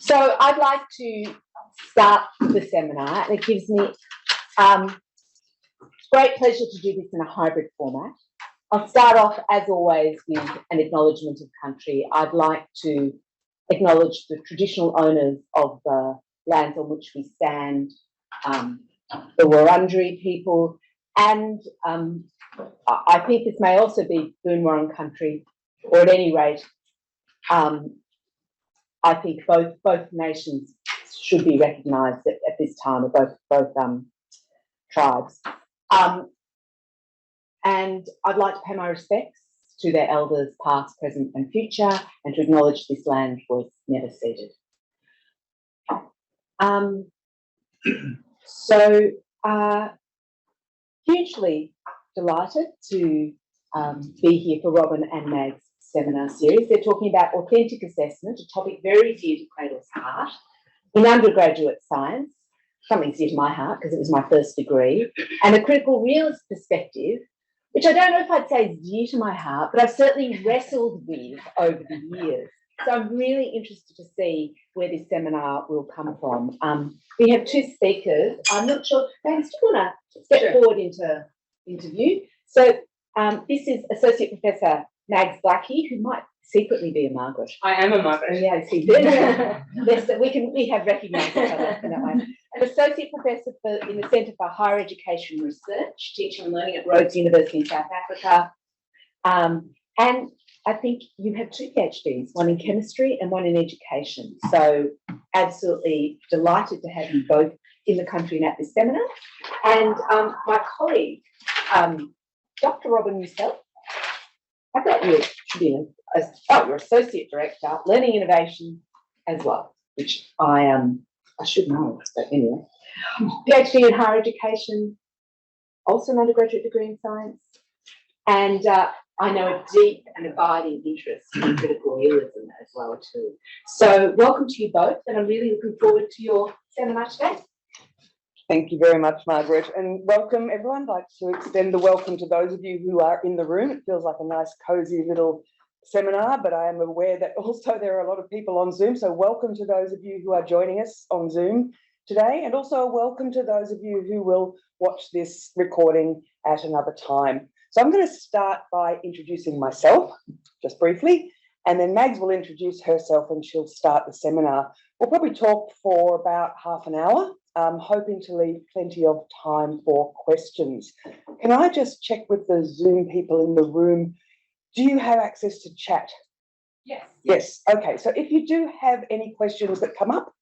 So I'd like to start the seminar, and it gives me great pleasure to do this in a hybrid format. I'll start off, as always, with an acknowledgement of country. I'd like to acknowledge the traditional owners of the lands on which we stand, the Wurundjeri people, and I think this may also be Boon Wurrung country, or at any rate, I think both nations should be recognised at this time, or both tribes. And I'd like to pay my respects to their elders, past, present, and future, and to acknowledge this land was never ceded. Hugely delighted to be here for Robyn and Mag's seminar series. They're talking about authentic assessment, a topic very dear to CRADLE's heart, in undergraduate science, something dear to my heart because it was my first degree, and a critical realist perspective, which I don't know if I'd say is dear to my heart, but I've certainly wrestled with over the years. So I'm really interested to see where this seminar will come from. We have two speakers. I'm not sure, Mags, do you want to step forward into interview? So this is Associate Professor Mags Blackie, who might secretly be a Margaret. I am a Margaret. Oh, yeah, see, we have recognised each other in that way. An Associate Professor in the Centre for Higher Education Research, Teaching and Learning at Rhodes University in South Africa. And I think you have two PhDs, one in chemistry and one in education. So absolutely delighted to have you both in the country and at this seminar. And my colleague, Dr. Robyn Yucel, I thought you should be you're Associate Director, Learning Innovation as well, which I should know, but anyway. PhD in Higher Education, also an undergraduate degree in Science, and I know a deep and abiding interest in critical realism as well too. So welcome to you both, and I'm really looking forward to your seminar today. Thank you very much, Margaret, and welcome everyone. I'd like to extend the welcome to those of you who are in the room. It feels like a nice, cosy little seminar, but I am aware that also there are a lot of people on Zoom, so welcome to those of you who are joining us on Zoom today, and also welcome to those of you who will watch this recording at another time. So I'm going to start by introducing myself, just briefly, and then Mags will introduce herself and she'll start the seminar. We'll probably talk for about half an hour, hoping to leave plenty of time for questions. Can I just check with the Zoom people in the room? Do you have access to chat? Yes. Yes. Okay. So if you do have any questions that come up,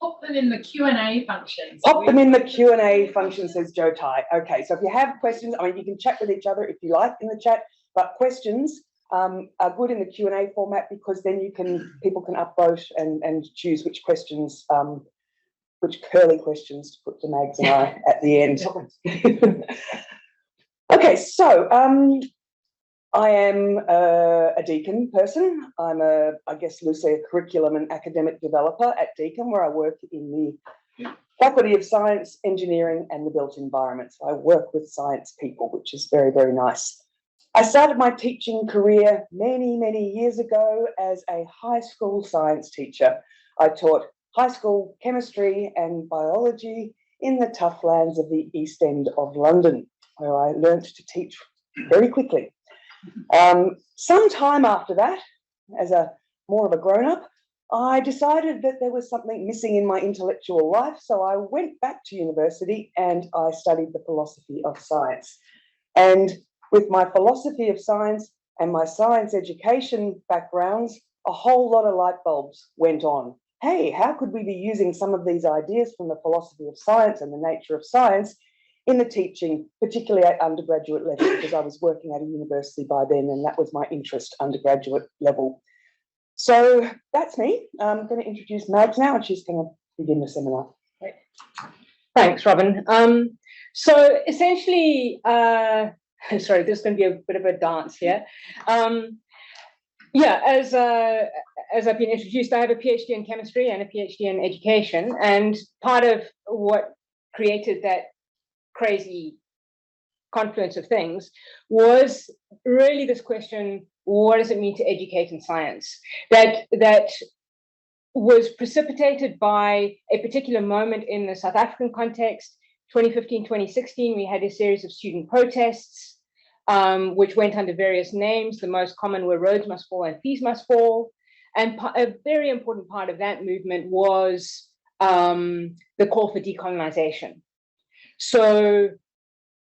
pop them in the Q&A function. Pop them in the Q&A function, says Joe Tai. Okay. So if you have questions, I mean, you can chat with each other if you like in the chat, but questions are good in the Q&A format because then people can upvote and choose which questions, which curly questions to put to Mags and I at the end. Okay. So, I am a Deakin person. I'm I guess loosely a curriculum and academic developer at Deakin, where I work in the Faculty of Science, Engineering and the Built Environment. So I work with science people, which is very, very nice. I started my teaching career many, many years ago as a high school science teacher. I taught high school chemistry and biology in the tough lands of the East End of London, where I learnt to teach very quickly. Some time after that, as more of a grown-up, I decided that there was something missing in my intellectual life, so I went back to university and I studied the philosophy of science. And with my philosophy of science and my science education backgrounds, a whole lot of light bulbs went on. Hey, how could we be using some of these ideas from the philosophy of science and the nature of science in the teaching, particularly at undergraduate level, because I was working at a university by then and that was my interest, undergraduate level. So that's me. I'm going to introduce Mags now and she's going to begin the seminar. Great. Thanks, Robyn. So essentially, sorry, there's going to be a bit of a dance here. Yeah, as I've been introduced, I have a PhD in chemistry and a PhD in education, and part of what created that crazy confluence of things was really this question: what does it mean to educate in science? That was precipitated by a particular moment in the South African context. 2015, 2016, we had a series of student protests, which went under various names. The most common were Rhodes must fall and fees must fall. And a very important part of that movement was the call for decolonization. So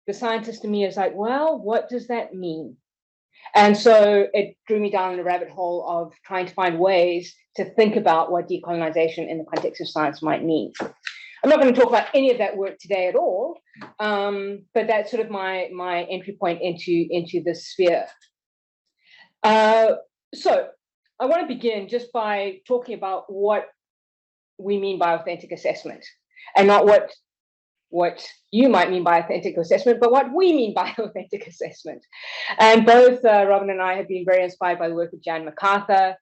the scientist in me is like, well, what does that mean? And so it drew me down the rabbit hole of trying to find ways to think about what decolonization in the context of science might mean. I'm not going to talk about any of that work today at all, but that's sort of my entry point into this sphere. So I want to begin just by talking about what we mean by authentic assessment, and not what you might mean by authentic assessment, but what we mean by authentic assessment. And both Robyn and I have been very inspired by the work of Jan MacArthur,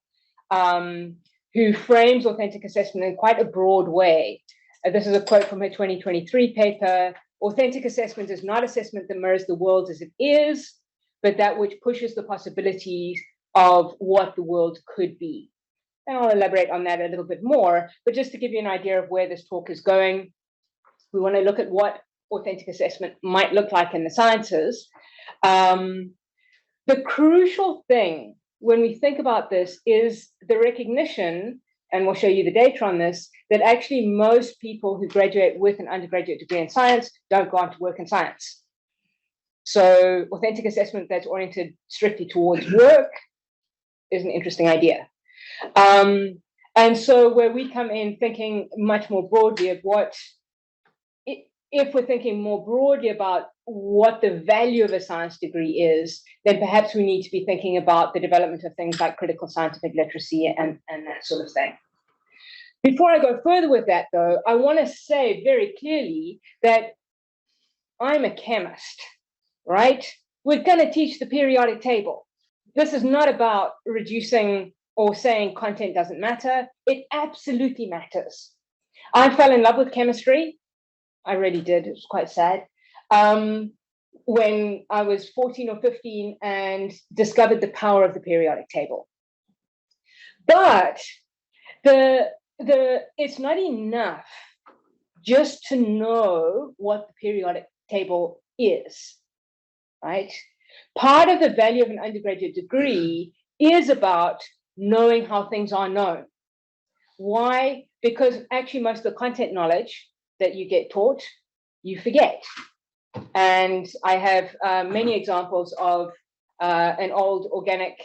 who frames authentic assessment in quite a broad way. This is a quote from her 2023 paper. Authentic assessment is not assessment that mirrors the world as it is, but that which pushes the possibilities of what the world could be. And I'll elaborate on that a little bit more, but just to give you an idea of where this talk is going, we want to look at what authentic assessment might look like in the sciences. The crucial thing when we think about this is the recognition, and we'll show you the data on this, that actually most people who graduate with an undergraduate degree in science don't go on to work in science. So authentic assessment that's oriented strictly towards work is an interesting idea. And so where we come in thinking much more broadly of what, if we're thinking more broadly about what the value of a science degree is, then perhaps we need to be thinking about the development of things like critical scientific literacy and that sort of thing. Before I go further with that, though, I want to say very clearly that I'm a chemist, right? We're going to teach the periodic table. This is not about reducing or saying content doesn't matter. It absolutely matters. I fell in love with chemistry. I really did. It was quite sad. When I was 14 or 15 and discovered the power of the periodic table. But it's not enough just to know what the periodic table is, right? Part of the value of an undergraduate degree is about knowing how things are known. Why? Because actually most of the content knowledge that you get taught, you forget. And I have many examples of an old organic,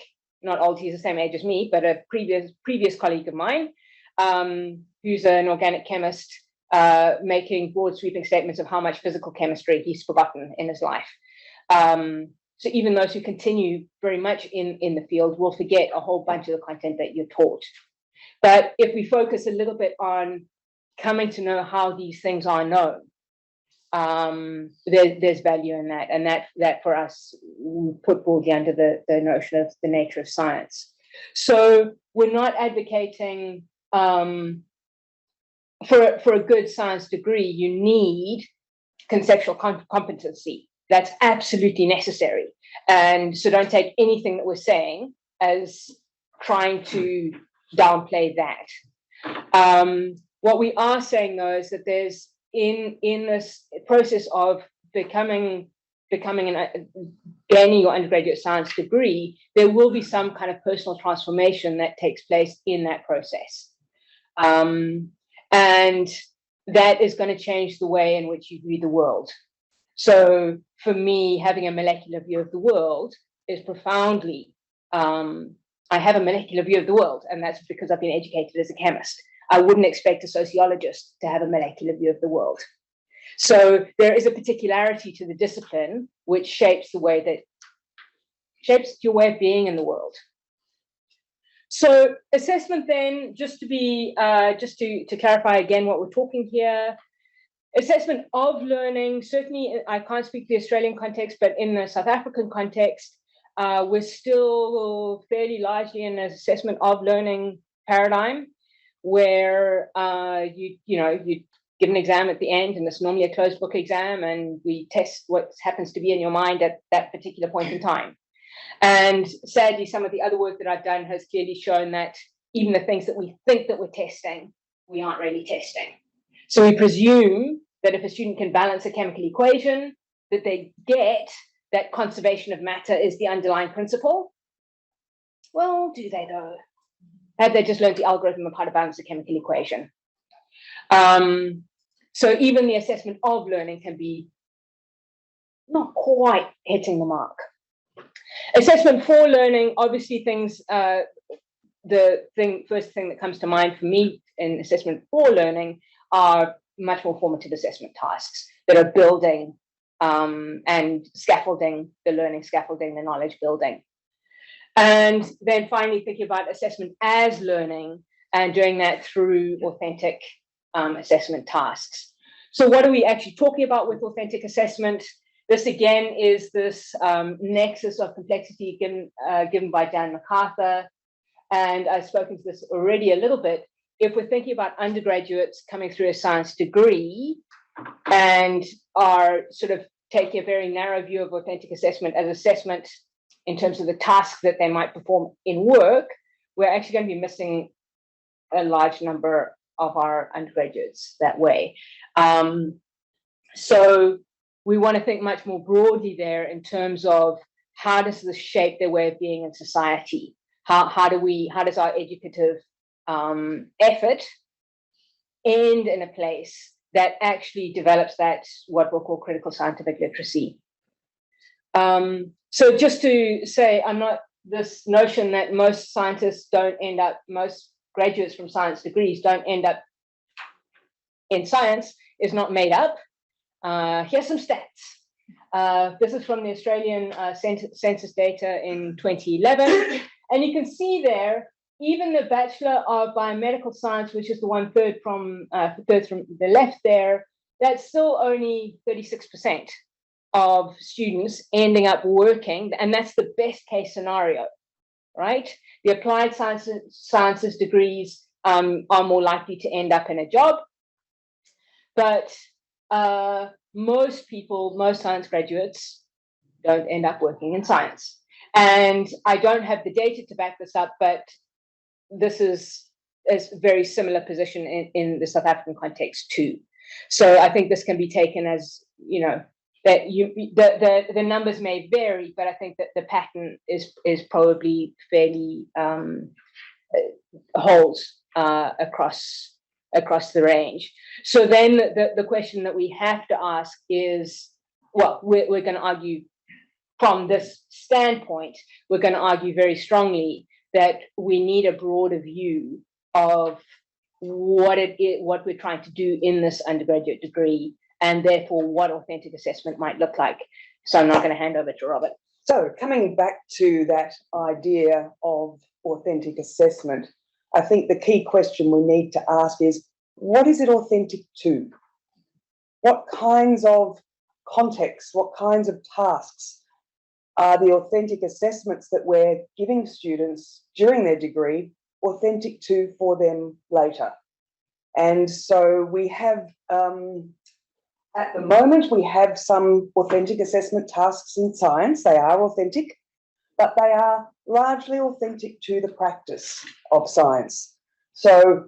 not old, he's the same age as me, but a previous colleague of mine, who's an organic chemist, making broad sweeping statements of how much physical chemistry he's forgotten in his life. So even those who continue very much in the field will forget a whole bunch of the content that you're taught. But if we focus a little bit on coming to know how these things are known, there's value in that. And that for us, we put broadly under the notion of the nature of science. So we're not advocating for a good science degree, you need conceptual competency. That's absolutely necessary. And so don't take anything that we're saying as trying to downplay that. What we are saying, though, is that there's in this process of gaining your undergraduate science degree, there will be some kind of personal transformation that takes place in that process. And that is going to change the way in which you view the world. So for me, having a molecular view of the world is profoundly, I have a molecular view of the world, and that's because I've been educated as a chemist. I wouldn't expect a sociologist to have a molecular view of the world. So there is a particularity to the discipline which shapes your way of being in the world. So assessment then, just to clarify again what we're talking here, assessment of learning, certainly I can't speak the Australian context, but in the South African context, we're still fairly largely in an assessment of learning paradigm, where you give an exam at the end, and it's normally a closed book exam, and we test what happens to be in your mind at that particular point in time. And sadly, some of the other work that I've done has clearly shown that even the things that we think that we're testing, we aren't really testing. So we presume that if a student can balance a chemical equation, that they get that conservation of matter is the underlying principle. Well, do they though? Have they just learned the algorithm of how to balance a chemical equation? So even the assessment of learning can be not quite hitting the mark. Assessment for learning, obviously things, first thing that comes to mind for me in assessment for learning are much more formative assessment tasks that are building and scaffolding the learning, scaffolding the knowledge building. And then finally thinking about assessment as learning and doing that through authentic assessment tasks. So what are we actually talking about with authentic assessment? This again is this nexus of complexity given by Dan MacArthur. And I've spoken to this already a little bit. If we're thinking about undergraduates coming through a science degree and are sort of taking a very narrow view of authentic assessment as assessment in terms of the tasks that they might perform in work, we're actually going to be missing a large number of our undergraduates that way. So we want to think much more broadly there in terms of how does this shape their way of being in society? How does our educative effort end in a place that actually develops that, what we'll call critical scientific literacy? So just to say, I'm not, this notion that most scientists don't end up, most graduates from science degrees don't end up in science is not made up. Here's some stats. This is from the Australian census data in 2011. And you can see there, even the Bachelor of Biomedical Science, which is the third from the left there, that's still only 36% of students ending up working, and that's the best case scenario, right? The applied sciences degrees are more likely to end up in a job, but most science graduates don't end up working in science. And I don't have the data to back this up, but this is a very similar position in the South African context too. So I think this can be taken as, you know, that the numbers may vary, but I think that the pattern is probably fairly holds across the range. So then the question that we have to ask is, well, we're going to argue from this standpoint, we're going to argue very strongly that we need a broader view of what we're trying to do in this undergraduate degree, and therefore what authentic assessment might look like. So I'm now going to hand over to Robyn. So coming back to that idea of authentic assessment, I think the key question we need to ask is, what is it authentic to? What kinds of contexts, what kinds of tasks are the authentic assessments that we're giving students during their degree authentic to for them later? And so we have, at the moment, we have some authentic assessment tasks in science. They are authentic, but they are largely authentic to the practice of science. So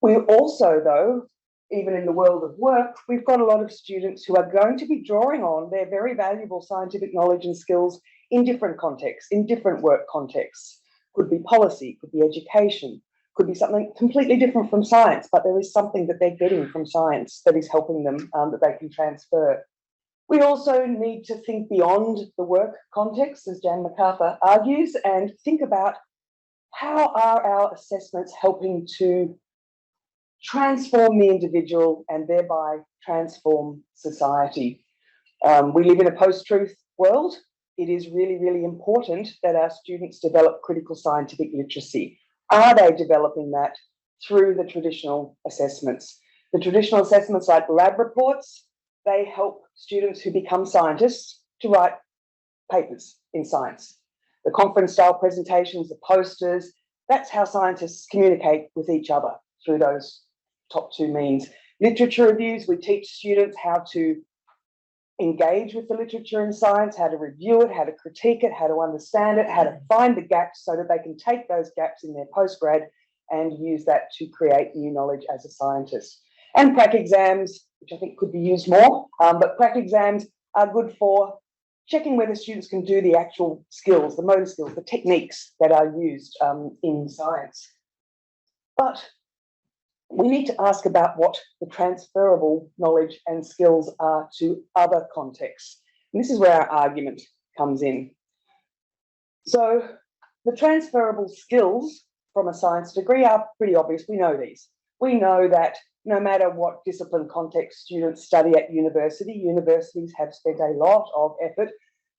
we also, though, even in the world of work, we've got a lot of students who are going to be drawing on their very valuable scientific knowledge and skills in different contexts, in different work contexts. Could be policy, could be education, could be something completely different from science, but there is something that they're getting from science that is helping them, that they can transfer. We also need to think beyond the work context, as Jan MacArthur argues, and think about how are our assessments helping to transform the individual and thereby transform society. We live in a post-truth world. It is really, really important that our students develop critical scientific literacy. Are they developing that through the traditional assessments? The traditional assessments like lab reports, they help students who become scientists to write papers in science. The conference-style presentations, the posters, that's how scientists communicate with each other through those top two means. Literature reviews, we teach students how to engage with the literature in science, how to review it, how to critique it, how to understand it, how to find the gaps so that they can take those gaps in their postgrad and use that to create new knowledge as a scientist. And prac exams, which I think could be used more, but prac exams are good for checking whether students can do the actual skills, the motor skills, the techniques that are used in science. But we need to ask about what the transferable knowledge and skills are to other contexts. And this is where our argument comes in. So the transferable skills from a science degree are pretty obvious. We know these. We know that no matter what discipline context students study at university, universities have spent a lot of effort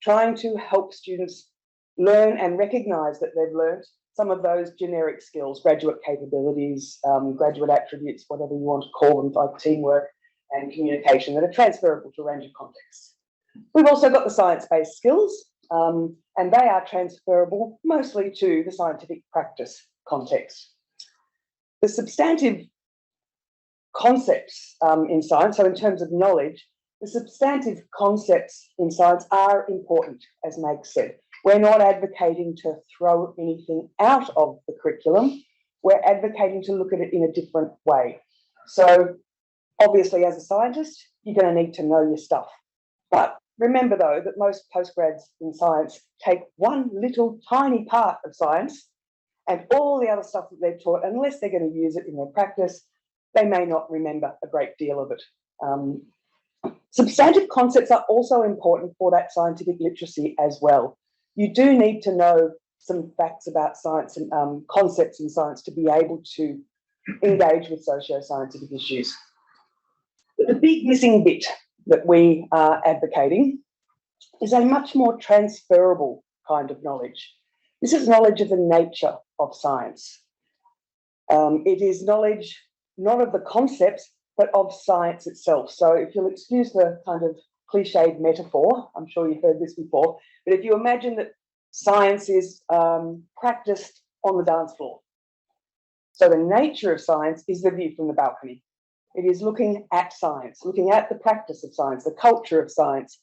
trying to help students learn and recognise that they've learnt some of those generic skills, graduate capabilities, graduate attributes, whatever you want to call them, like teamwork and communication, that are transferable to a range of contexts. We've also got the science-based skills, and they are transferable mostly to the scientific practice context. The substantive concepts in science, so in terms of knowledge, the substantive concepts in science are important, as Meg said. We're not advocating to throw anything out of the curriculum. We're advocating to look at it in a different way. So obviously, as a scientist, you're going to need to know your stuff. But remember, though, that most postgrads in science take one little tiny part of science, and all the other stuff that they've taught, unless they're going to use it in their practice, they may not remember a great deal of it. Substantive concepts are also important for that scientific literacy as well. You do need to know some facts about science and concepts in science to be able to engage with socio-scientific issues. But the big missing bit that we are advocating is a much more transferable kind of knowledge. This is knowledge of the nature of science. It is knowledge not of the concepts, but of science itself. So if you'll excuse the kind of cliched metaphor, I'm sure you've heard this before, but if you imagine that science is practiced on the dance floor. So the nature of science is the view from the balcony. It is looking at science, looking at the practice of science, the culture of science,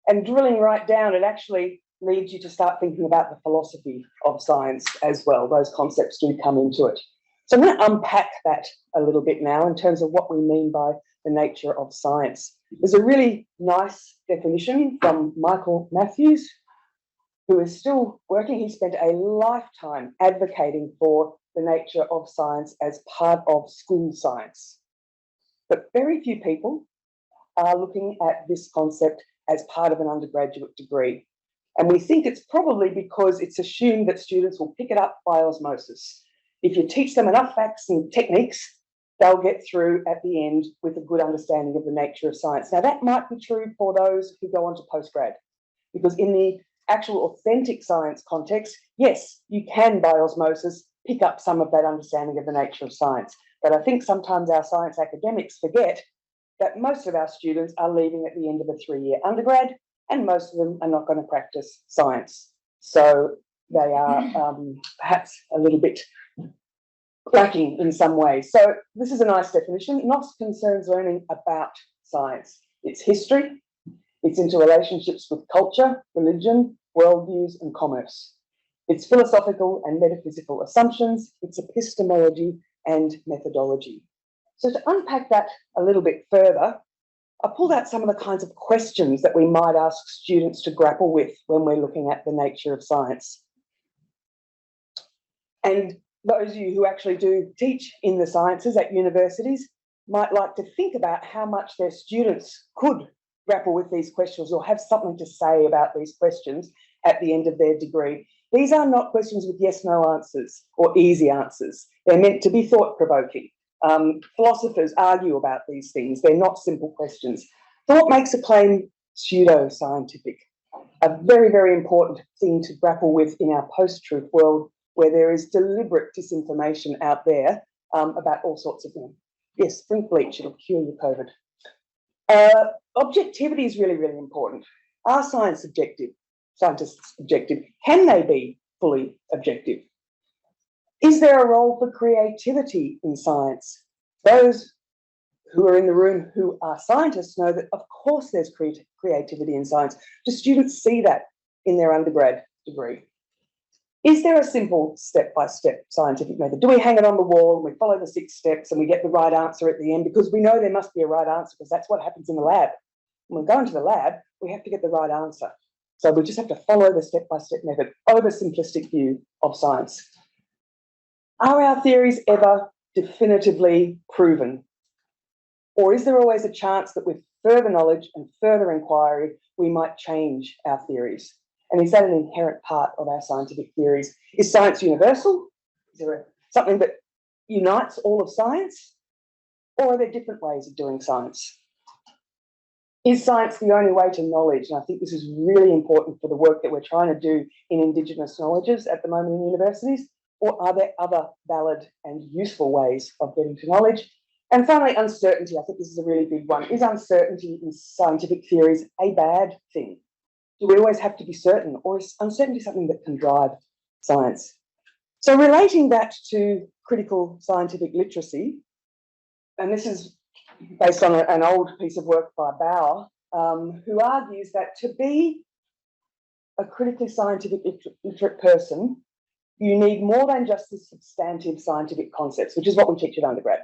and drilling right down. It actually leads you to start thinking about the philosophy of science as well. Those concepts do come into it. So I'm going to unpack that a little bit now in terms of what we mean by the nature of science. There's a really nice definition from Michael Matthews, who is still working. He spent a lifetime advocating for the nature of science as part of school science. But very few people are looking at this concept as part of an undergraduate degree. And we think it's probably because it's assumed that students will pick it up by osmosis. If you teach them enough facts and techniques, they'll get through at the end with a good understanding of the nature of science. Now, that might be true for those who go on to postgrad, because in the actual authentic science context, yes, you can, by osmosis, pick up some of that understanding of the nature of science. But I think sometimes our science academics forget that most of our students are leaving at the end of a 3-year undergrad, and most of them are not going to practice science. So they are perhaps a little bit lacking in some ways. So this is a nice definition. NOS concerns learning about science, its history, its interrelationships with culture, religion, worldviews, and commerce, its philosophical and metaphysical assumptions, its epistemology and methodology. So to unpack that a little bit further, I pulled out some of the kinds of questions that we might ask students to grapple with when we're looking at the nature of science. And those of you who actually do teach in the sciences at universities might like to think about how much their students could grapple with these questions or have something to say about these questions at the end of their degree. These are not questions with yes/no answers or easy answers. They're meant to be thought-provoking. Philosophers argue about these things. They're not simple questions. Thought makes a claim pseudo-scientific, a very, very important thing to grapple with in our post-truth world, where there is deliberate disinformation out there about all sorts of things. Yes, drink bleach, it'll cure your COVID. Objectivity is really, really important. Are scientists objective? Can they be fully objective? Is there a role for creativity in science? Those who are in the room who are scientists know that, of course, there's creativity in science. Do students see that in their undergrad degree? Is there a simple step-by-step scientific method? Do we hang it on the wall and we follow the 6 steps and we get the right answer at the end? Because we know there must be a right answer, because that's what happens in the lab. When we go into the lab, we have to get the right answer. So we just have to follow the step-by-step method, oversimplistic view of science. Are our theories ever definitively proven? Or is there always a chance that with further knowledge and further inquiry, we might change our theories? And is that an inherent part of our scientific theories? Is science universal? Is there something that unites all of science? Or are there different ways of doing science? Is science the only way to knowledge? And I think this is really important for the work that we're trying to do in Indigenous knowledges at the moment in universities. Or are there other valid and useful ways of getting to knowledge? And finally, uncertainty. I think this is a really big one. Is uncertainty in scientific theories a bad thing? Do we always have to be certain, or is uncertainty something that can drive science? So relating that to critical scientific literacy, and this is based on an old piece of work by Bauer, who argues that to be a critically scientific literate person, you need more than just the substantive scientific concepts, which is what we teach at undergrad.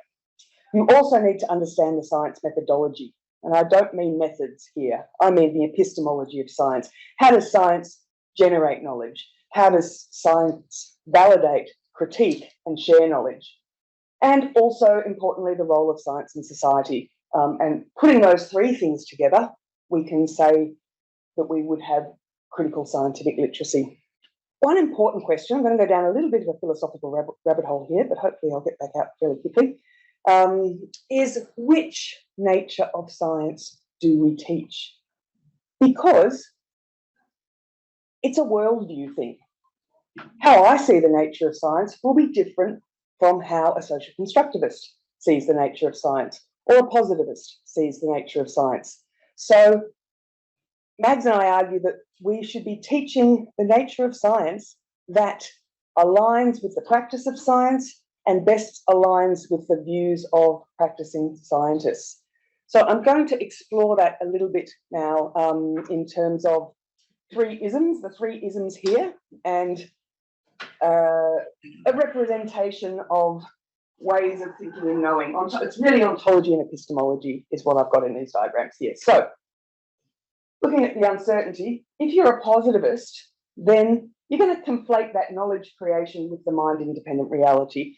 You also need to understand the science methodology. And I don't mean methods here. I mean the epistemology of science. How does science generate knowledge? How does science validate, critique, and share knowledge? And also, importantly, the role of science in society. And putting those 3 things together, we can say that we would have critical scientific literacy. One important question, I'm going to go down a little bit of a philosophical rabbit hole here, but hopefully I'll get back out fairly quickly, is which nature of science do we teach? Because it's a worldview thing. How I see the nature of science will be different from how a social constructivist sees the nature of science, or a positivist sees the nature of science. So Mags and I argue that we should be teaching the nature of science that aligns with the practice of science and best aligns with the views of practicing scientists. So I'm going to explore that a little bit now in terms of 3 isms, the 3 isms here, and a representation of ways of thinking and knowing. It's really ontology and epistemology is what I've got in these diagrams here. So looking at the uncertainty, if you're a positivist, then you're going to conflate that knowledge creation with the mind-independent reality.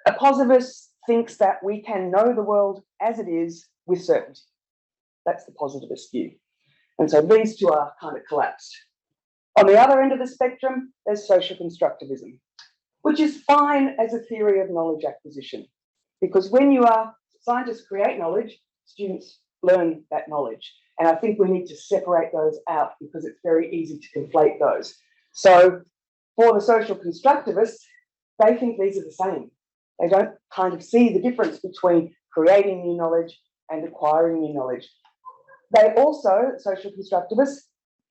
A positivist thinks that we can know the world as it is with certainty. That's the positivist view. And so these 2 are kind of collapsed. On the other end of the spectrum, there's social constructivism, which is fine as a theory of knowledge acquisition, because when scientists create knowledge, students learn that knowledge. And I think we need to separate those out because it's very easy to conflate those. So for the social constructivists, they think these are the same. They don't kind of see the difference between creating new knowledge and acquiring new knowledge. They also, social constructivists,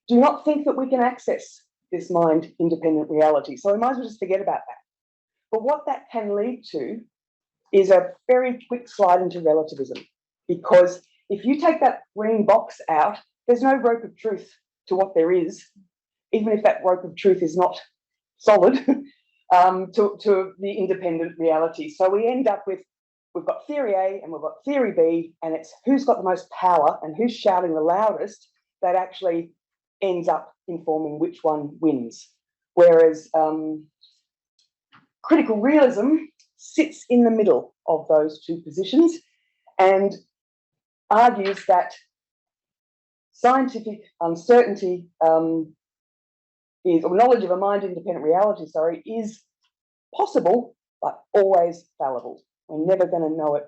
do not think that we can access this mind-independent reality. So we might as well just forget about that. But what that can lead to is a very quick slide into relativism, because if you take that green box out, there's no rope of truth to what there is, even if that rope of truth is not solid, to the independent reality. So we end up with, we've got theory A and we've got theory B, and it's who's got the most power and who's shouting the loudest that actually ends up informing which one wins. Whereas critical realism sits in the middle of those 2 positions and argues that scientific uncertainty is, or knowledge of a mind-independent reality, is possible, but always fallible. We're never going to know it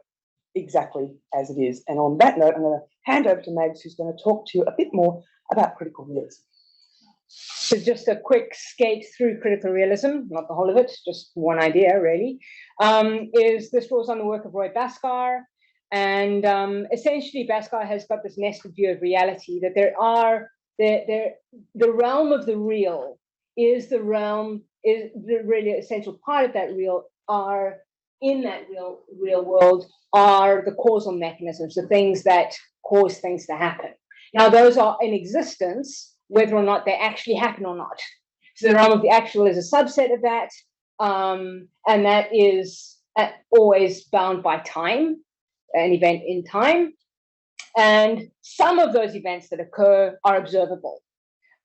exactly as it is. And on that note, I'm going to hand over to Mags, who's going to talk to you a bit more about critical realism. So just a quick skate through critical realism, not the whole of it, just one idea really, is this draws on the work of Roy Bhaskar. And essentially Bhaskar has got this nested view of reality, that the realm of the real is the realm, is the really essential part of that real are in that real world are the causal mechanisms, the things that cause things to happen. Now, those are in existence, whether or not they actually happen or not. So the realm of the actual is a subset of that, and that is always bound by time, an event in time. And some of those events that occur are observable.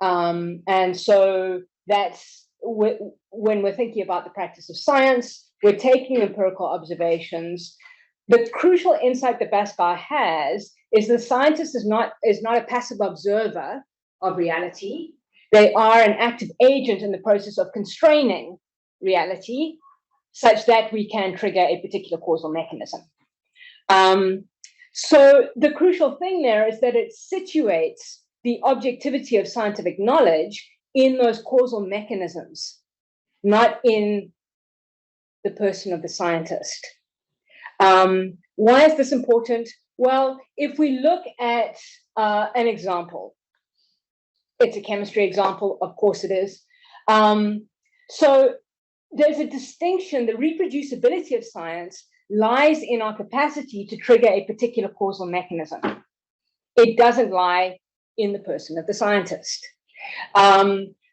And so that's when we're thinking about the practice of science, we're taking empirical observations. The crucial insight that Bhaskar has is the scientist is not a passive observer of reality. They are an active agent in the process of constraining reality such that we can trigger a particular causal mechanism. So the crucial thing there is that it situates the objectivity of scientific knowledge in those causal mechanisms, not in the person of the scientist. Why is this important? Well, if we look at an example, it's a chemistry example, of course it is. So there's a distinction, the reproducibility of science lies in our capacity to trigger a particular causal mechanism. It doesn't lie in the person of the scientist.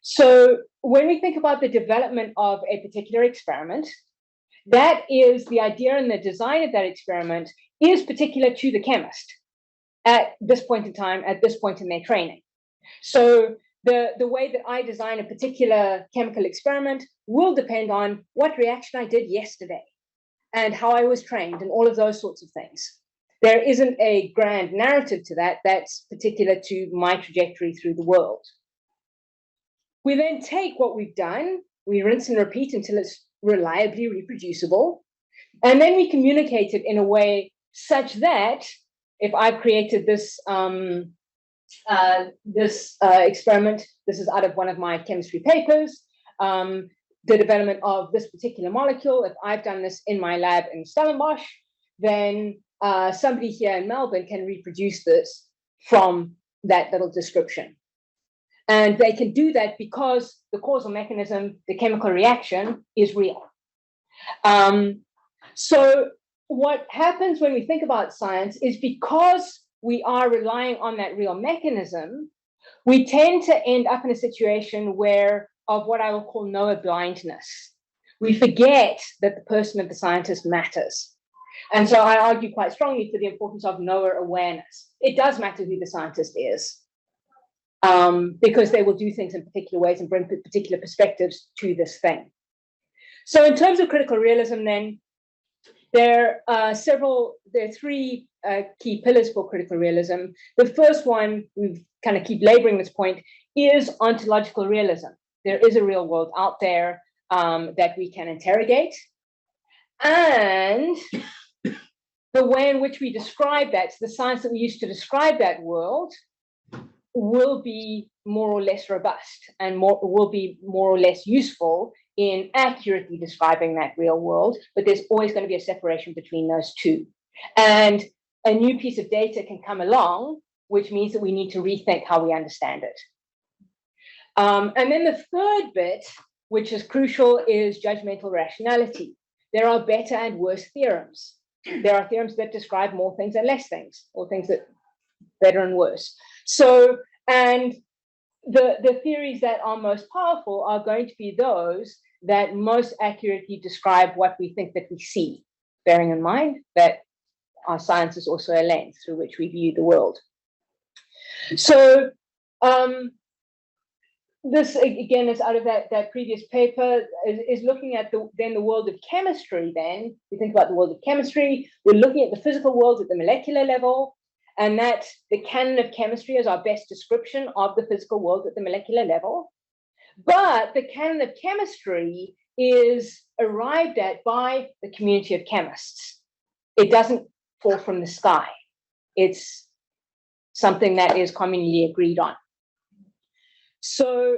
So when we think about the development of a particular experiment, that is the idea and the design of that experiment is particular to the chemist at this point in time, at this point in their training. So the way that I design a particular chemical experiment will depend on what reaction I did yesterday and how I was trained and all of those sorts of things. There isn't a grand narrative to that that's particular to my trajectory through the world. We then take what we've done, we rinse and repeat until it's reliably reproducible, and then we communicate it in a way such that if I've created this experiment, this is out of one of my chemistry papers, the development of this particular molecule, if I've done this in my lab in Stellenbosch, then somebody here in Melbourne can reproduce this from that little description. And they can do that because the causal mechanism, the chemical reaction, is real. So what happens when we think about science is because we are relying on that real mechanism, we tend to end up in a situation where of what I will call knower blindness. We forget that the person of the scientist matters. And so I argue quite strongly for the importance of knower awareness. It does matter who the scientist is, because they will do things in particular ways and bring particular perspectives to this thing. So in terms of critical realism, then, there are three key pillars for critical realism. The first one, we kind of keep laboring this point, is ontological realism. There is a real world out there that we can interrogate. And the way in which we describe that, the science that we use to describe that world, will be more or less robust and will be more or less useful in accurately describing that real world, but there's always going to be a separation between those two. And a new piece of data can come along, which means that we need to rethink how we understand it. And then the third bit, which is crucial, is judgmental rationality. There are better and worse theorems. There are theorems that describe more things and less things, or things that better and worse. So, and the theories that are most powerful are going to be those that most accurately describe what we think that we see, bearing in mind that our science is also a lens through which we view the world. So this, again, is out of that previous paper, is looking at the world of chemistry. Then we think about the world of chemistry, we're looking at the physical world at the molecular level, and that the canon of chemistry is our best description of the physical world at the molecular level. But the canon of chemistry is arrived at by the community of chemists. It doesn't fall from the sky. It's something that is commonly agreed on. So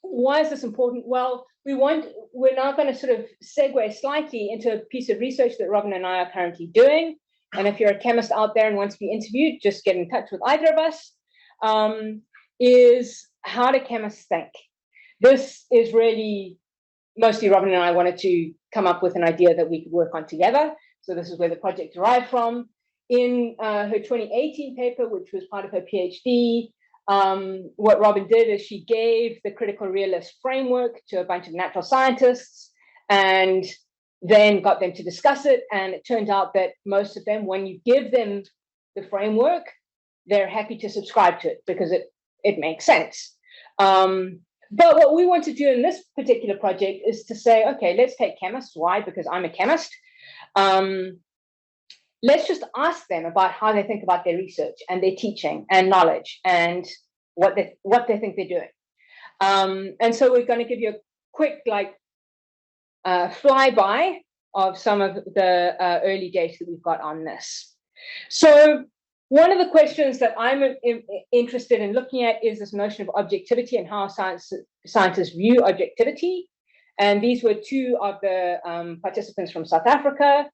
why is this important? Well, we're now going to sort of segue slightly into a piece of research that Robyn and I are currently doing. And if you're a chemist out there and want to be interviewed, just get in touch with either of us, is how do chemists think? This is really mostly Robyn and I wanted to come up with an idea that we could work on together. So this is where the project derived from. In her 2018 paper, which was part of her PhD, what Robyn did is she gave the critical realist framework to a bunch of natural scientists and then got them to discuss it. And it turned out that most of them, when you give them the framework, they're happy to subscribe to it because it makes sense. But what we want to do in this particular project is to say, okay, let's take chemists. Why? Because I'm a chemist. Let's just ask them about how they think about their research and their teaching and knowledge and what they think they're doing. And so we're going to give you a quick flyby of some of the early data that we've got on this. So one of the questions that I'm interested in looking at is this notion of objectivity and how scientists view objectivity. And these were two of the participants from South Africa.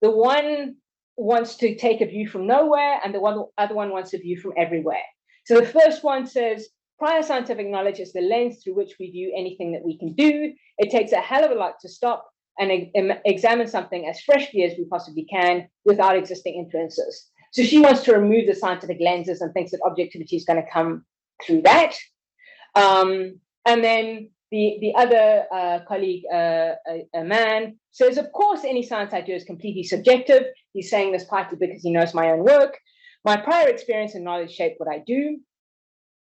The one wants to take a view from nowhere, and the other one wants a view from everywhere. So the first one says, prior scientific knowledge is the lens through which we view anything that we can do. It takes a hell of a lot to stop and examine something as freshly as we possibly can without existing influences. So she wants to remove the scientific lenses and thinks that objectivity is going to come through that. And then the other colleague, a man, says, of course, any science I do is completely subjective. He's saying this partly because he knows my own work. My prior experience and knowledge shape what I do.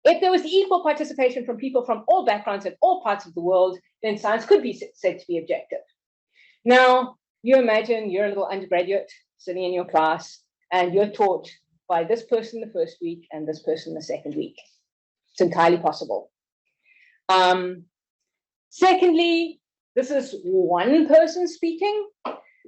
If there was equal participation from people from all backgrounds and all parts of the world, then science could be said to be objective. Now, you imagine you're a little undergraduate sitting in your class, and you're taught by this person the first week and this person the second week. It's entirely possible. Secondly, this is one person speaking.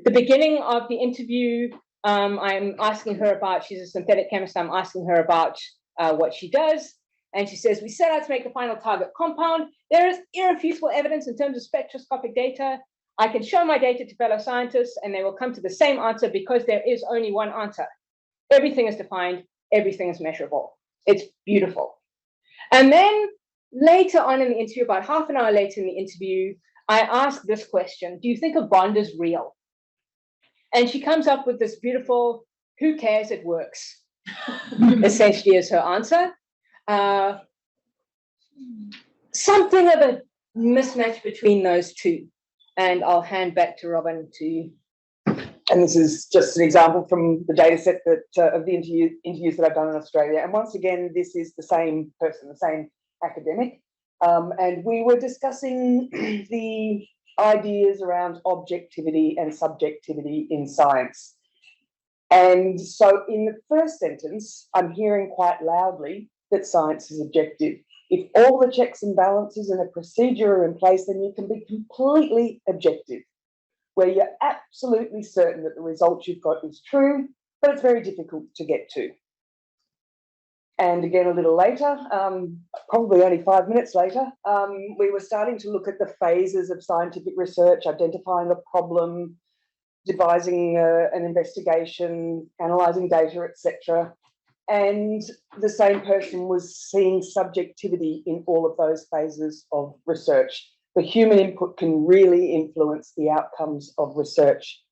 The beginning of the interview, I'm asking her about, she's a synthetic chemist, I'm asking her about what she does. And she says, we set out to make the final target compound. There is irrefutable evidence in terms of spectroscopic data. I can show my data to fellow scientists and they will come to the same answer because there is only one answer. Everything is defined, everything is measurable. It's beautiful. And then later on in the interview, about half an hour later in the interview, I ask this question, do you think a bond is real? And she comes up with this beautiful, who cares, it works, essentially is her answer. Something of a mismatch between those two. And I'll hand back to Robyn to. And this is just an example from the data set that, of the interviews that I've done in Australia. And once again, this is the same person, the same academic. And we were discussing the ideas around objectivity and subjectivity in science. And so in the first sentence, I'm hearing quite loudly that science is objective. If all the checks and balances and a procedure are in place, then you can be completely objective, where you're absolutely certain that the result you've got is true, but it's very difficult to get to. And again, a little later, probably only 5 minutes later, we were starting to look at the phases of scientific research, identifying a problem, devising an investigation, analysing data, etc. And the same person was seeing subjectivity in all of those phases of research. The human input can really influence the outcomes of research.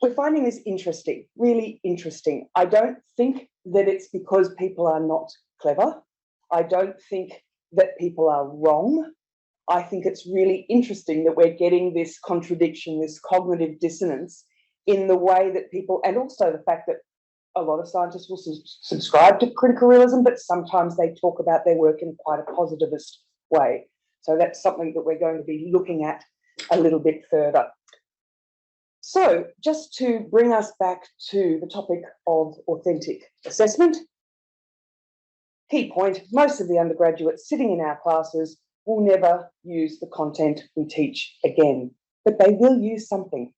We're finding this interesting, really interesting. I don't think that it's because people are not clever. I don't think that people are wrong. I think it's really interesting that we're getting this contradiction, this cognitive dissonance in the way that people, and also the fact that a lot of scientists will subscribe to critical realism, but sometimes they talk about their work in quite a positivist way. So that's something that we're going to be looking at a little bit further. So just to bring us back to the topic of authentic assessment, key point, most of the undergraduates sitting in our classes will never use the content we teach again, but they will use something.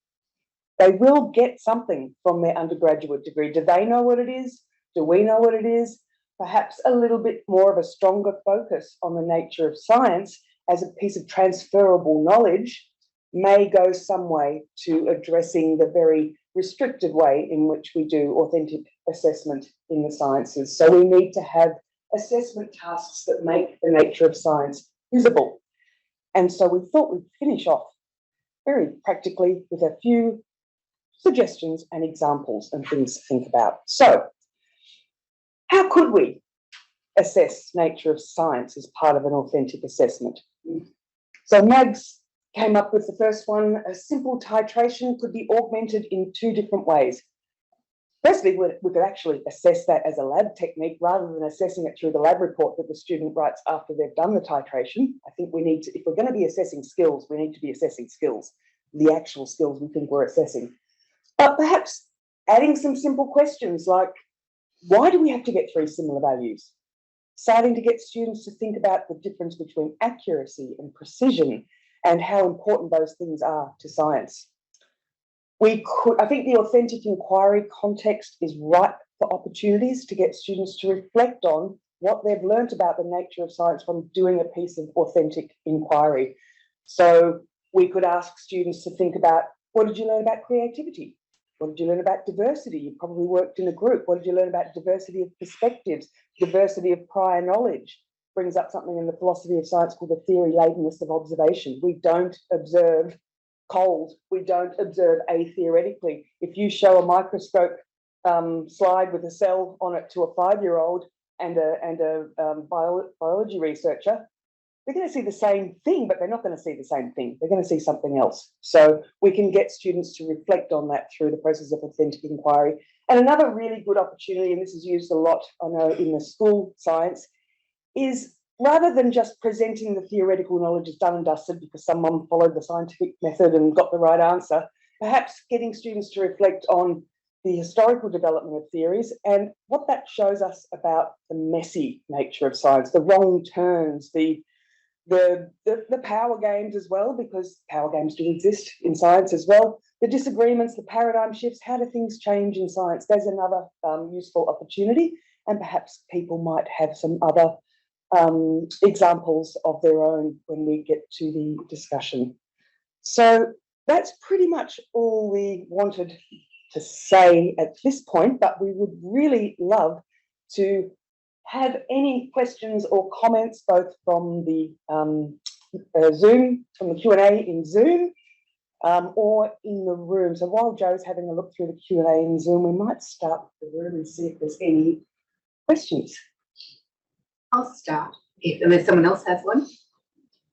They will get something from their undergraduate degree. Do they know what it is? Do we know what it is? Perhaps a little bit more of a stronger focus on the nature of science as a piece of transferable knowledge may go some way to addressing the very restricted way in which we do authentic assessment in the sciences. So we need to have assessment tasks that make the nature of science visible. And so we thought we'd finish off very practically with a few suggestions and examples and things to think about. So, how could we assess nature of science as part of an authentic assessment? So Mags came up with the first one. A simple titration could be augmented in two different ways. Firstly, we could actually assess that as a lab technique rather than assessing it through the lab report that the student writes after they've done the titration. I think we need to, if we're going to be assessing skills, we need to be assessing skills, the actual skills we think we're assessing. But perhaps adding some simple questions like, why do we have to get 3 similar values? Starting to get students to think about the difference between accuracy and precision and how important those things are to science. I think the authentic inquiry context is ripe for opportunities to get students to reflect on what they've learnt about the nature of science from doing a piece of authentic inquiry. So we could ask students to think about, what did you learn about creativity? What did you learn about diversity? You probably worked in a group. What did you learn about diversity of perspectives, diversity of prior knowledge? Brings up something in the philosophy of science called the theory latentness of observation. We don't observe cold. We don't observe atheoretically. If you show a microscope slide with a cell on it to a 5-year-old and a biology researcher, they're going to see the same thing, but they're not going to see the same thing. They're going to see something else. So we can get students to reflect on that through the process of authentic inquiry. And another really good opportunity, and this is used a lot, I know, in the school science, is rather than just presenting the theoretical knowledge as done and dusted because someone followed the scientific method and got the right answer, perhaps getting students to reflect on the historical development of theories and what that shows us about the messy nature of science, the wrong turns, the power games as well, because power games do exist in science as well, the disagreements, the paradigm shifts, how do things change in science? There's another useful opportunity, and perhaps people might have some other examples of their own when we get to the discussion. So that's pretty much all we wanted to say at this point, but we would really love to have any questions or comments, both from the Zoom, from the Q&A in Zoom, or in the room. So while Joe's having a look through the Q&A in Zoom, we might start with the room and see if there's any questions. I'll start, unless someone else has one.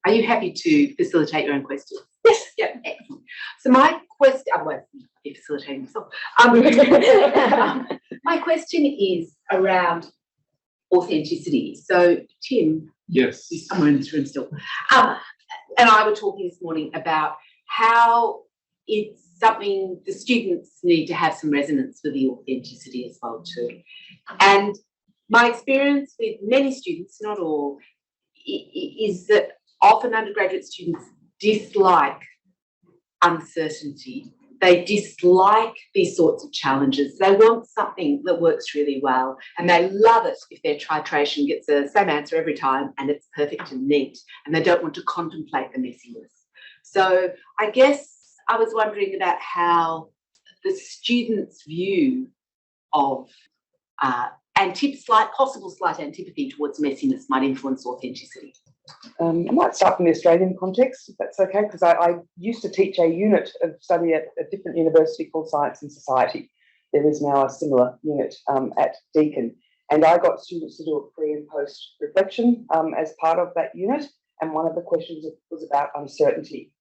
Are you happy to facilitate your own questions? Yes. Yeah, excellent. So my question, otherwise I'll be facilitating myself. My question is around authenticity. So Tim, yes, he's somewhere in this room still, and I were talking this morning about how it's something the students need to have some resonance with the authenticity as well too. And my experience with many students, not all, is that often undergraduate students dislike uncertainty. They dislike these sorts of challenges. They want something that works really well, and they love it if their titration gets the same answer every time and it's perfect and neat, and they don't want to contemplate the messiness. So I guess I was wondering about how the students' view of possible slight antipathy towards messiness might influence authenticity. I might start from the Australian context, if that's okay, because I used to teach a unit of study at a different university called Science and Society. There is now a similar unit at Deakin, and I got students to do a pre and post reflection as part of that unit, and one of the questions was about uncertainty.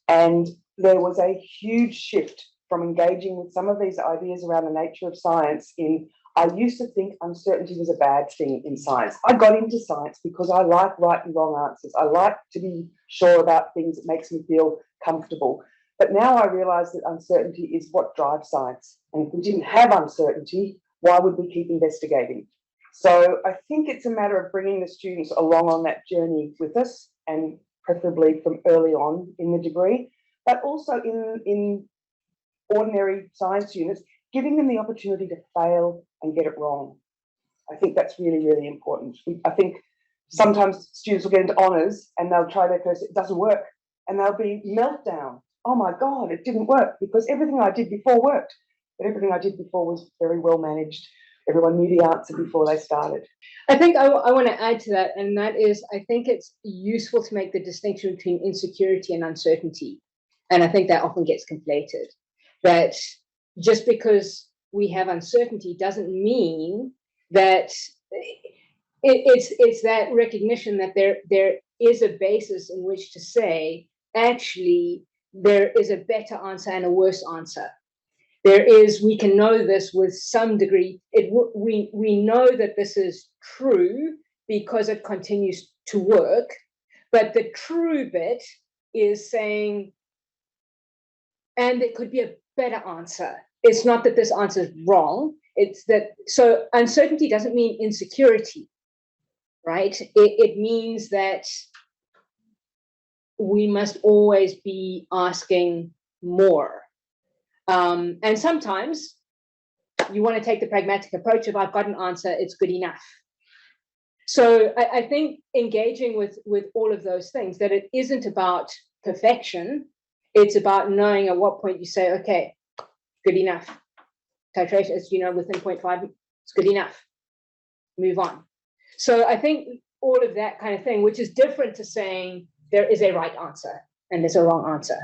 And there was a huge shift from engaging with some of these ideas around the nature of science in, I used to think uncertainty was a bad thing in science. I got into science because I like right and wrong answers. I like to be sure about things. It makes me feel comfortable. But now I realise that uncertainty is what drives science. And if we didn't have uncertainty, why would we keep investigating? So I think it's a matter of bringing the students along on that journey with us, and preferably from early on in the degree, but also in ordinary science units, giving them the opportunity to fail and get it wrong. I think that's really, really important. I think sometimes students will get into honours and they'll try their first, it doesn't work, and there'll be meltdown. Oh my God, it didn't work because everything I did before worked, but everything I did before was very well managed. everyone knew the answer before they started. I think I want to add to that, and that is, I think it's useful to make the distinction between insecurity and uncertainty. And I think that often gets conflated. That just because we have uncertainty doesn't mean that it's that recognition that there is a basis in which to say, actually, there is a better answer and a worse answer. We can know this with some degree. We know that this is true because it continues to work, but the true bit is saying, and it could be a better answer. It's not that this answer is wrong. It's that, so uncertainty doesn't mean insecurity, right? It means that we must always be asking more. And sometimes you want to take the pragmatic approach of, I've got an answer, it's good enough. So I think engaging with all of those things, that it isn't about perfection, it's about knowing at what point you say, okay, good enough. Titration, as you know, within 0.5, it's good enough. Move on. So I think all of that kind of thing, which is different to saying there is a right answer and there's a wrong answer.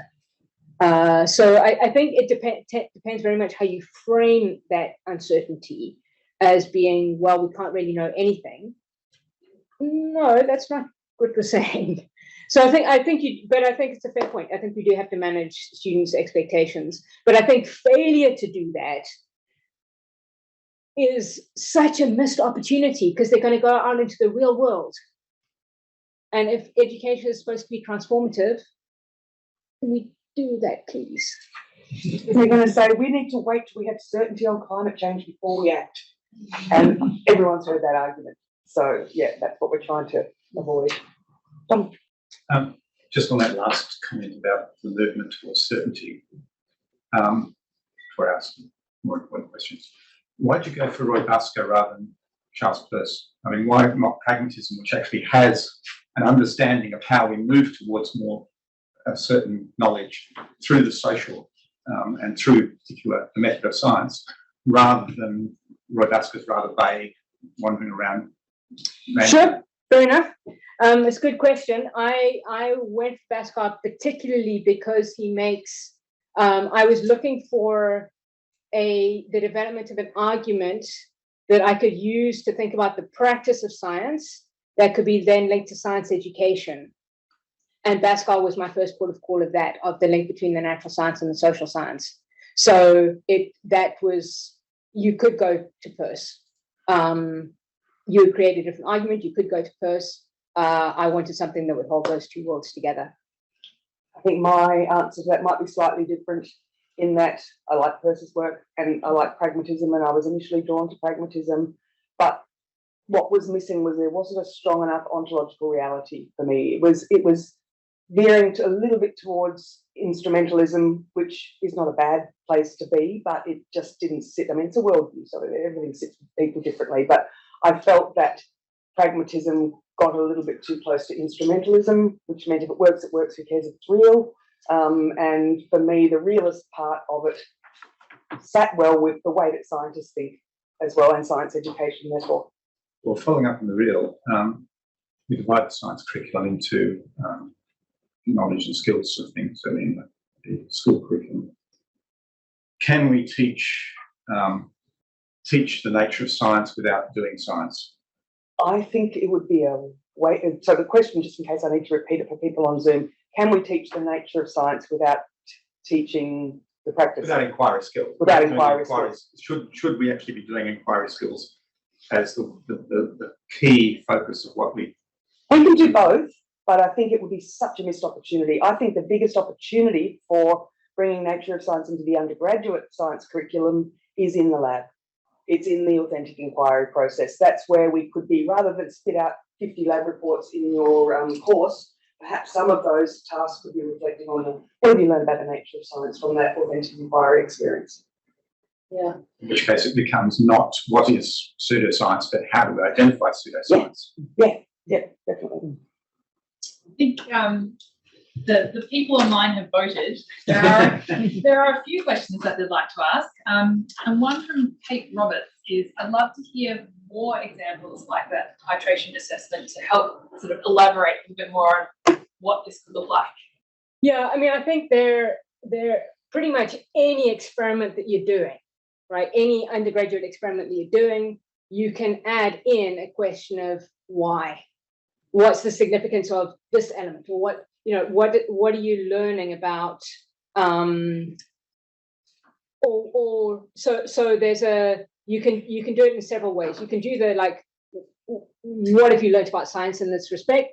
So I think it depends very much how you frame that uncertainty as being, well, we can't really know anything. No, that's not what we're saying. So I think it's a fair point. I think we do have to manage students' expectations, but I think failure to do that is such a missed opportunity, because they're going to go out into the real world. And if education is supposed to be transformative, can we do that, please? They're going to say, we need to wait till we have certainty on climate change before we act. And everyone's heard that argument. So, yeah, that's what we're trying to avoid. Just on that last comment about the movement towards certainty, for asking more important questions, why'd you go for Rhodes rather than Charles Peirce? I mean, why not pragmatism, which actually has an understanding of how we move towards more certain knowledge through the social and through the method of science, rather than Rhodes' rather vague, wandering around? Sure, fair enough. It's a good question. I went for Bachelor particularly because he makes, I was looking for the development of an argument that I could use to think about the practice of science that could be then linked to science education. And Bachelor was my first port of call of that, of the link between the natural science and the social science. So you could go to Peirce. You would create a different argument, you could go to Peirce. I wanted something that would hold those two worlds together. I think my answer to that might be slightly different, in that I like Peirce's work and I like pragmatism, and I was initially drawn to pragmatism, but what was missing was there wasn't a strong enough ontological reality for me. It was veering a little bit towards instrumentalism, which is not a bad place to be, but it just didn't sit. I mean, it's a worldview, so everything sits with people differently, but I felt that pragmatism got a little bit too close to instrumentalism, which meant if it works, it works, who cares if it's real? And for me, the realist part of it sat well with the way that scientists think as well, and science education therefore. Well, following up on the real, we divide the science curriculum into knowledge and skills sort of things, so in the school curriculum. Can we teach the nature of science without doing science? I think it would be a way. So the question, just in case I need to repeat it for people on Zoom, can we teach the nature of science without teaching the practice? Without inquiry skills. Without inquiry skills. Should we actually be doing inquiry skills as the key focus of what we... We can do both, but I think it would be such a missed opportunity. I think the biggest opportunity for bringing nature of science into the undergraduate science curriculum is in the lab. It's in the authentic inquiry process. That's where we could be, rather than spit out 50 lab reports in your course, perhaps some of those tasks could be reflecting on what have you learned about the nature of science from that authentic inquiry experience. Yeah. In which case it becomes not what is pseudoscience, but how do we identify pseudoscience? Yeah, definitely. I think the people online have voted. There are a few questions that they'd like to ask. And one from Kate Roberts is, I'd love to hear more examples like that titration assessment to help sort of elaborate a bit more on what this could look like. Yeah, I mean, I think they're pretty much any experiment that you're doing, right? Any undergraduate experiment that you're doing, you can add in a question of why. What's the significance of this element, or what are you learning about? So there's you can do it in several ways. You can do the like, what have you learned about science in this respect?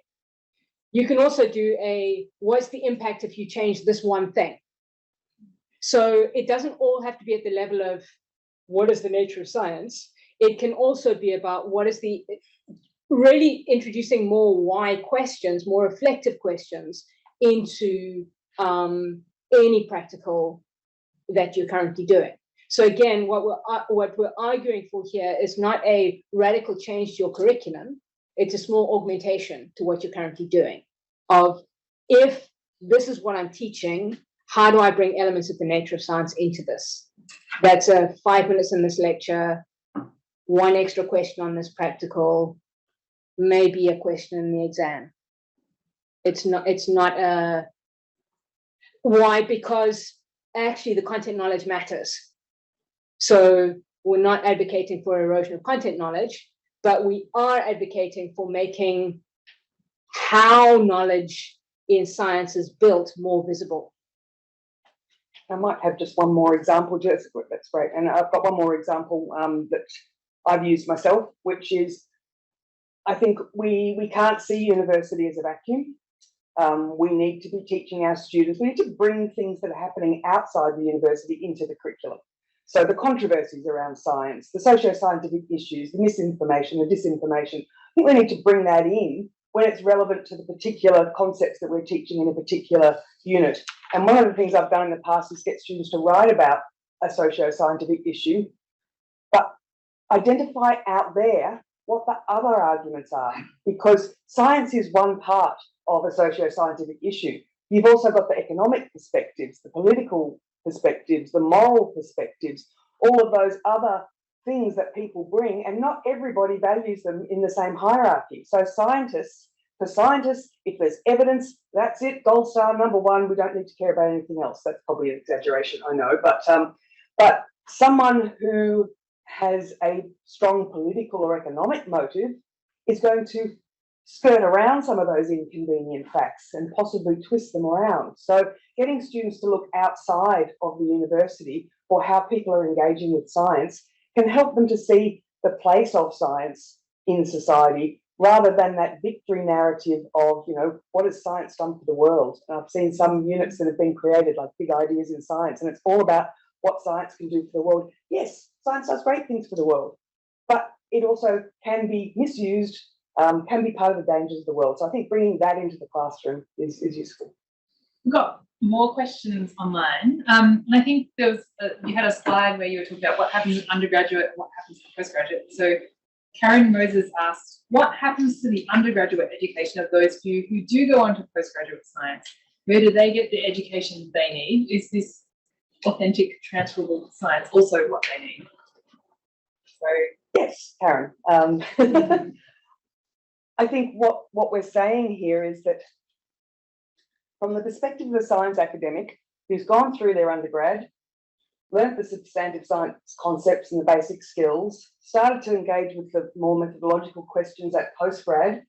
You can also do what's the impact if you change this one thing? So it doesn't all have to be at the level of what is the nature of science. It can also be about what is really introducing more why questions, more reflective questions into any practical that you're currently doing. So again, what we're arguing for here is not a radical change to your curriculum. It's a small augmentation to what you're currently doing. Of if this is what I'm teaching, how do I bring elements of the nature of science into this? That's 5 minutes in this lecture, one extra question on this practical, maybe a question in the exam. It's not a why, because actually the content knowledge matters. So we're not advocating for erosion of content knowledge, but we are advocating for making how knowledge in science is built more visible. I might have just one more example, Jess. That's great. And I've got one more example that I've used myself, which is, I think we can't see university as a vacuum. We need to be teaching our students. We need to bring things that are happening outside the university into the curriculum. So the controversies around science, the socio-scientific issues, the misinformation, the disinformation, I think we need to bring that in when it's relevant to the particular concepts that we're teaching in a particular unit. And one of the things I've done in the past is get students to write about a socio-scientific issue, but identify out there what the other arguments are, because science is one part of a socio-scientific issue. You've also got the economic perspectives, the political perspectives, the moral perspectives, all of those other things that people bring, and not everybody values them in the same hierarchy. So for scientists, if there's evidence, that's it, gold star, number one, we don't need to care about anything else. That's probably an exaggeration, I know, but someone who has a strong political or economic motive is going to skirt around some of those inconvenient facts and possibly twist them around. So getting students to look outside of the university for how people are engaging with science can help them to see the place of science in society, rather than that victory narrative of, what has science done for the world? And I've seen some units that have been created, like Big Ideas in Science, and it's all about what science can do for the world. Yes, science does great things for the world, but it also can be misused, can be part of the dangers of the world. So I think bringing that into the classroom is useful. We've got more questions online. And I think there was you had a slide where you were talking about what happens in undergraduate, what happens in postgraduate. So Karen Moses asked, what happens to the undergraduate education of those who do go on to postgraduate science? Where do they get the education they need? Is this authentic, transferable science also what they need? So yes, Karen. I think what we're saying here is that from the perspective of a science academic who's gone through their undergrad, learnt the substantive science concepts and the basic skills, started to engage with the more methodological questions at postgrad.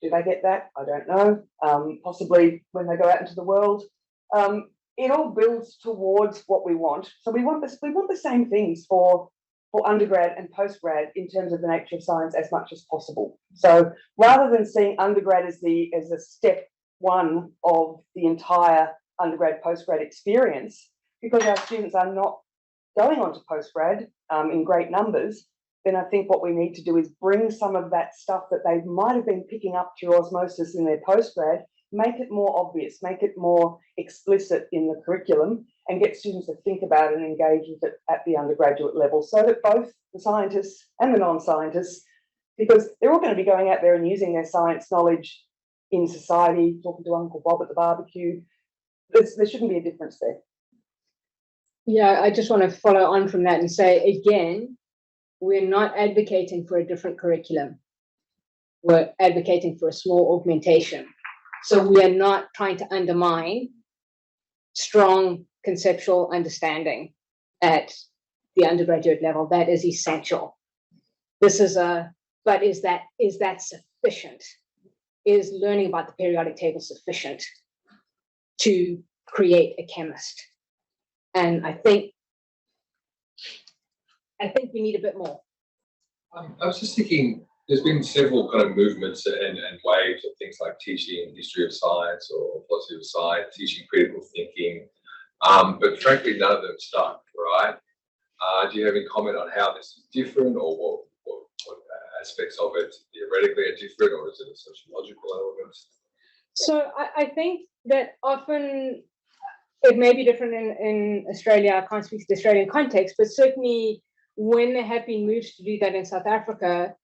Do they get that? I don't know. Possibly when they go out into the world. It all builds towards what we want. So we want the same things for undergrad and postgrad in terms of the nature of science as much as possible. So rather than seeing undergrad as a step one of the entire undergrad postgrad experience, because our students are not going on to postgrad in great numbers, then I think what we need to do is bring some of that stuff that they might have been picking up through osmosis in their postgrad, make it more obvious, make it more explicit in the curriculum, and get students to think about and engage with it at the undergraduate level, so that both the scientists and the non-scientists, because they're all going to be going out there and using their science knowledge in society, talking to Uncle Bob at the barbecue. There shouldn't be a difference there. Yeah, I just want to follow on from that and say, again, we're not advocating for a different curriculum. We're advocating for a small augmentation. So we are not trying to undermine strong conceptual understanding at the undergraduate level. That is essential. This is but is that sufficient? Is learning about the periodic table sufficient to create a chemist? And I think we need a bit more. I was just thinking, there's been several kind of movements and waves of things like teaching history of science or philosophy of science, teaching critical thinking, but frankly, none of them stuck, right? Do you have any comment on how this is different, or what aspects of it theoretically are different, or is it a sociological element? So I think that often it may be different in Australia. I can't speak to the Australian context, but certainly when there have been moves to do that in South Africa,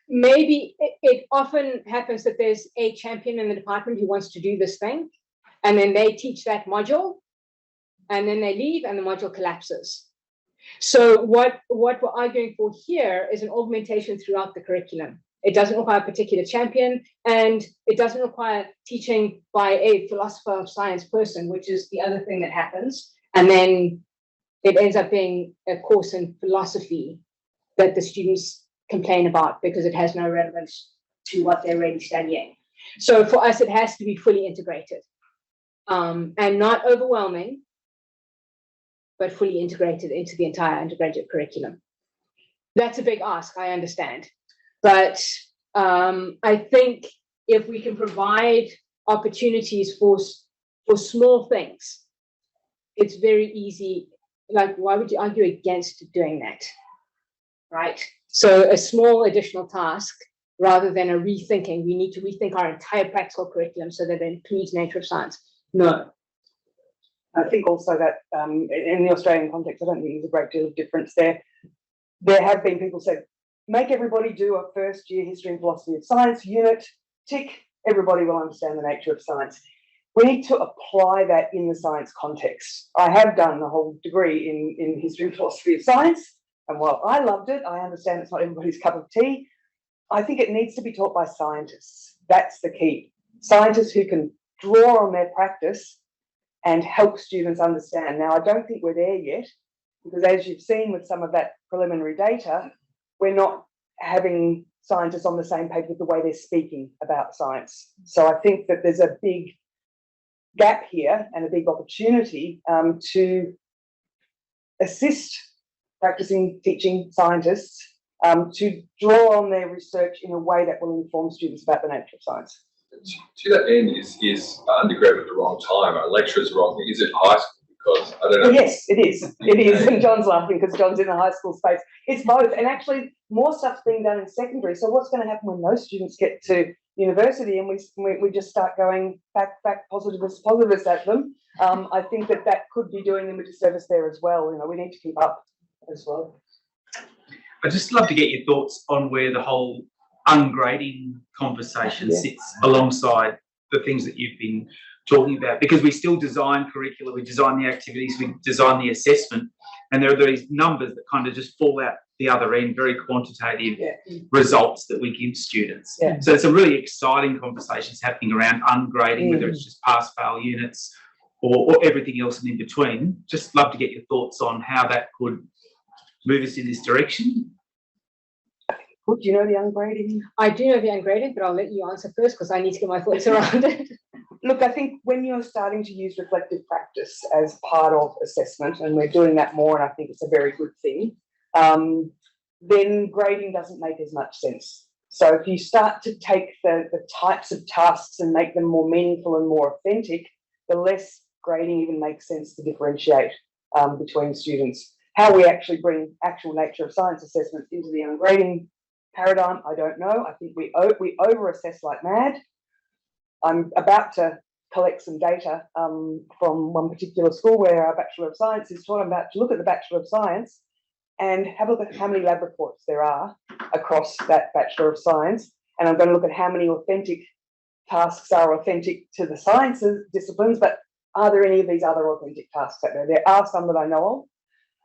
maybe it often happens that there's a champion in the department who wants to do this thing, and then they teach that module, and then they leave and the module collapses. So what we're arguing for here is an augmentation throughout the curriculum. It doesn't require a particular champion, and it doesn't require teaching by a philosopher of science person, which is the other thing that happens. And then it ends up being a course in philosophy that the students complain about because it has no relevance to what they're really studying. So for us, it has to be fully integrated, and not overwhelming, but fully integrated into the entire undergraduate curriculum. That's a big ask, I understand. But I think if we can provide opportunities for small things, it's very easy. Like, why would you argue against doing that? Right? So a small additional task rather than a rethinking. We need to rethink our entire practical curriculum so that it includes nature of science. No. I think also that in the Australian context, I don't think there's a great deal of difference there. There have been people say, make everybody do a first year history and philosophy of science unit, tick, everybody will understand the nature of science. We need to apply that in the science context. I have done the whole degree in history and philosophy of science, and while I loved it, I understand it's not everybody's cup of tea. I think it needs to be taught by scientists. That's the key. Scientists who can draw on their practice and help students understand. Now, I don't think we're there yet, because as you've seen with some of that preliminary data, we're not having scientists on the same page with the way they're speaking about science. So I think that there's a big gap here and a big opportunity to assist practicing teaching scientists to draw on their research in a way that will inform students about the nature of science. To that end, is undergraduate the wrong time? Are lecturers the wrong thing? Is it high school? Because I don't know. Yes, it is. It is. And John's laughing because John's in the high school space. It's both. And actually, more stuff's being done in secondary. So what's going to happen when those students get to university and we just start going back positivist at them? I think that could be doing them a disservice there as well. You know, we need to keep up as well. I'd just love to get your thoughts on where the whole ungrading conversation sits alongside the things that you've been talking about, because we still design curricula, we design the activities, we design the assessment, and there are these numbers that kind of just fall out the other end, very quantitative results that we give students. So it's a really exciting conversations happening around ungrading, whether it's just pass-fail units or everything else in between. Just love to get your thoughts on how that could move us in this direction. Do you know the ungrading? I do know the ungrading, but I'll let you answer first because I need to get my thoughts around it. Look, I think when you're starting to use reflective practice as part of assessment, and we're doing that more, and I think it's a very good thing, then grading doesn't make as much sense. So if you start to take the types of tasks and make them more meaningful and more authentic, the less grading even makes sense to differentiate between students. How we actually bring actual nature of science assessments into the ungrading paradigm, I don't know. I think we over-assess like mad. I'm about to collect some data from one particular school where our Bachelor of Science is taught. I'm about to look at the Bachelor of Science and have a look at how many lab reports there are across that Bachelor of Science. And I'm going to look at how many authentic tasks are authentic to the sciences disciplines, but are there any of these other authentic tasks out there? There are some that I know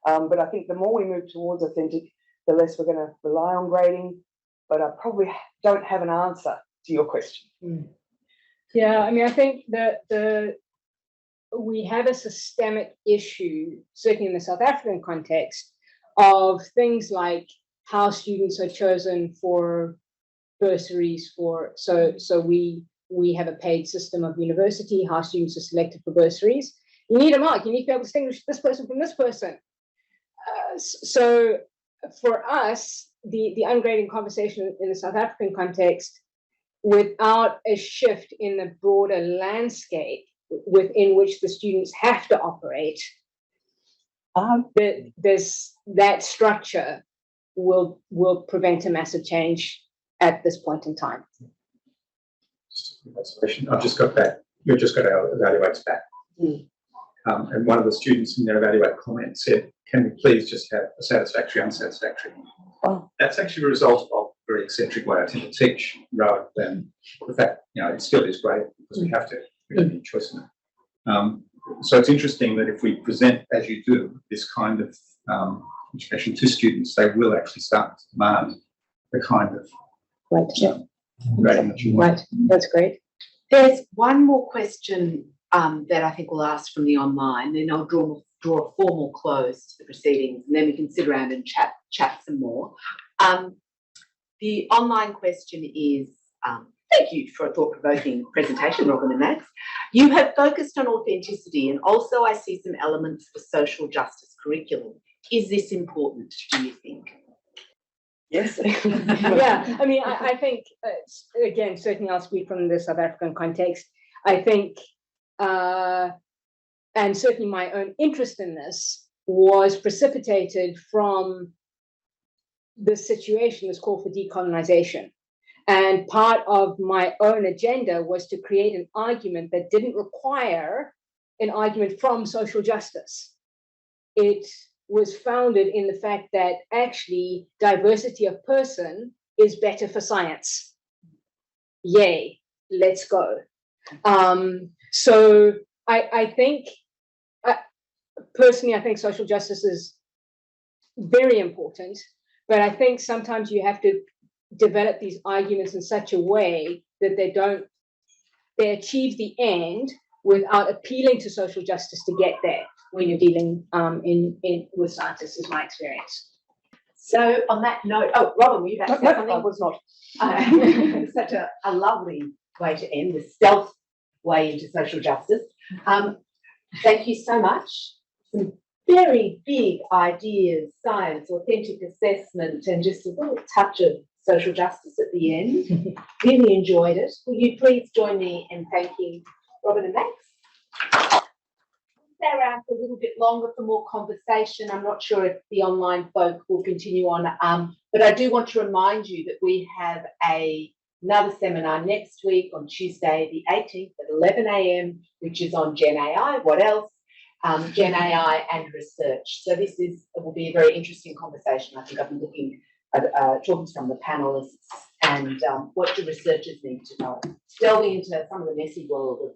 of, but I think the more we move towards authentic, the less we're going to rely on grading. But I probably don't have an answer to your question. Yeah, I mean, I think that we have a systemic issue, certainly in the South African context, of things like how students are chosen for bursaries so we have a paid system of university, how students are selected for bursaries. You need a mark, you need to be able to distinguish this person from this person. So for us, the ungrading conversation in the South African context, without a shift in the broader landscape within which the students have to operate, that structure will prevent a massive change at this point in time. I've just got that. You've just got our evaluates back. And one of the students in their evaluate comment said, "Can we please just have a satisfactory, unsatisfactory?" Oh. That's actually a result of a very eccentric way I tend to teach, rather than the fact, it still is great because we have to. We don't have any choice in it. So it's interesting that if we present, as you do, this kind of education to students, they will actually start to demand the kind of rating that you want. Right, that's great. There's one more question that I think we'll ask from the online, then I'll draw a formal close to the proceedings, and then we can sit around and chat some more. The online question is, thank you for a thought-provoking presentation, Robyn and Max. You have focused on authenticity, and also I see some elements for social justice curriculum. Is this important, do you think? Yes. Yeah, I mean, I think, again, certainly I'll speak from the South African context. I think, and certainly my own interest in this was precipitated from the situation, this call for decolonization. And part of my own agenda was to create an argument that didn't require an argument from social justice. It was founded in the fact that actually diversity of person is better for science. Yay, let's go. So I think, personally, I think social justice is very important, but I think sometimes you have to develop these arguments in such a way that they achieve the end without appealing to social justice to get there when you're dealing with scientists, is my experience. So on that note, Robyn, were you about to say something? I was not. Such a lovely way to end, the stealth way into social justice. Thank you so much. Some very big ideas, science, authentic assessment, and just a little touch of social justice at the end. Really enjoyed it. Will you please join me in thanking Robyn and Max? Stay around for a little bit longer for more conversation. I'm not sure if the online folk will continue on, but I do want to remind you that we have another seminar next week on Tuesday the 18th at 11 a.m, which is on Gen AI. What else? Gen AI and research. So this will be a very interesting conversation. I think I've been looking at talking to some of the panelists and what do researchers need to know, delving into some of the messy world of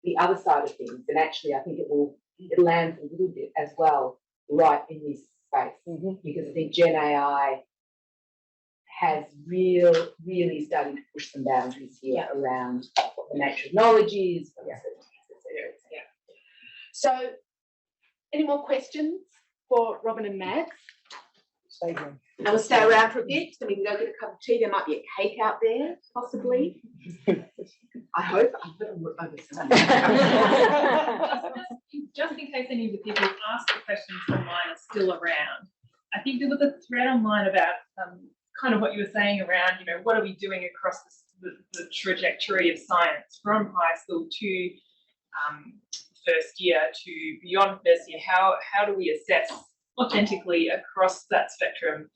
the other side of things. And actually, I think it lands a little bit as well right in this space, because I think Gen AI has really started to push some boundaries here around what the nature of knowledge is, etc. So, any more questions for Robyn and Max? Stay here. And we'll stay around for a bit, so we can go get a cup of tea. There might be a cake out there, possibly. I hope. I'm going to Just in case any of the people who asked the questions online are still around, I think there was a thread online about kind of what you were saying around, what are we doing across the trajectory of science from high school to first year to beyond first year? How do we assess authentically across that spectrum?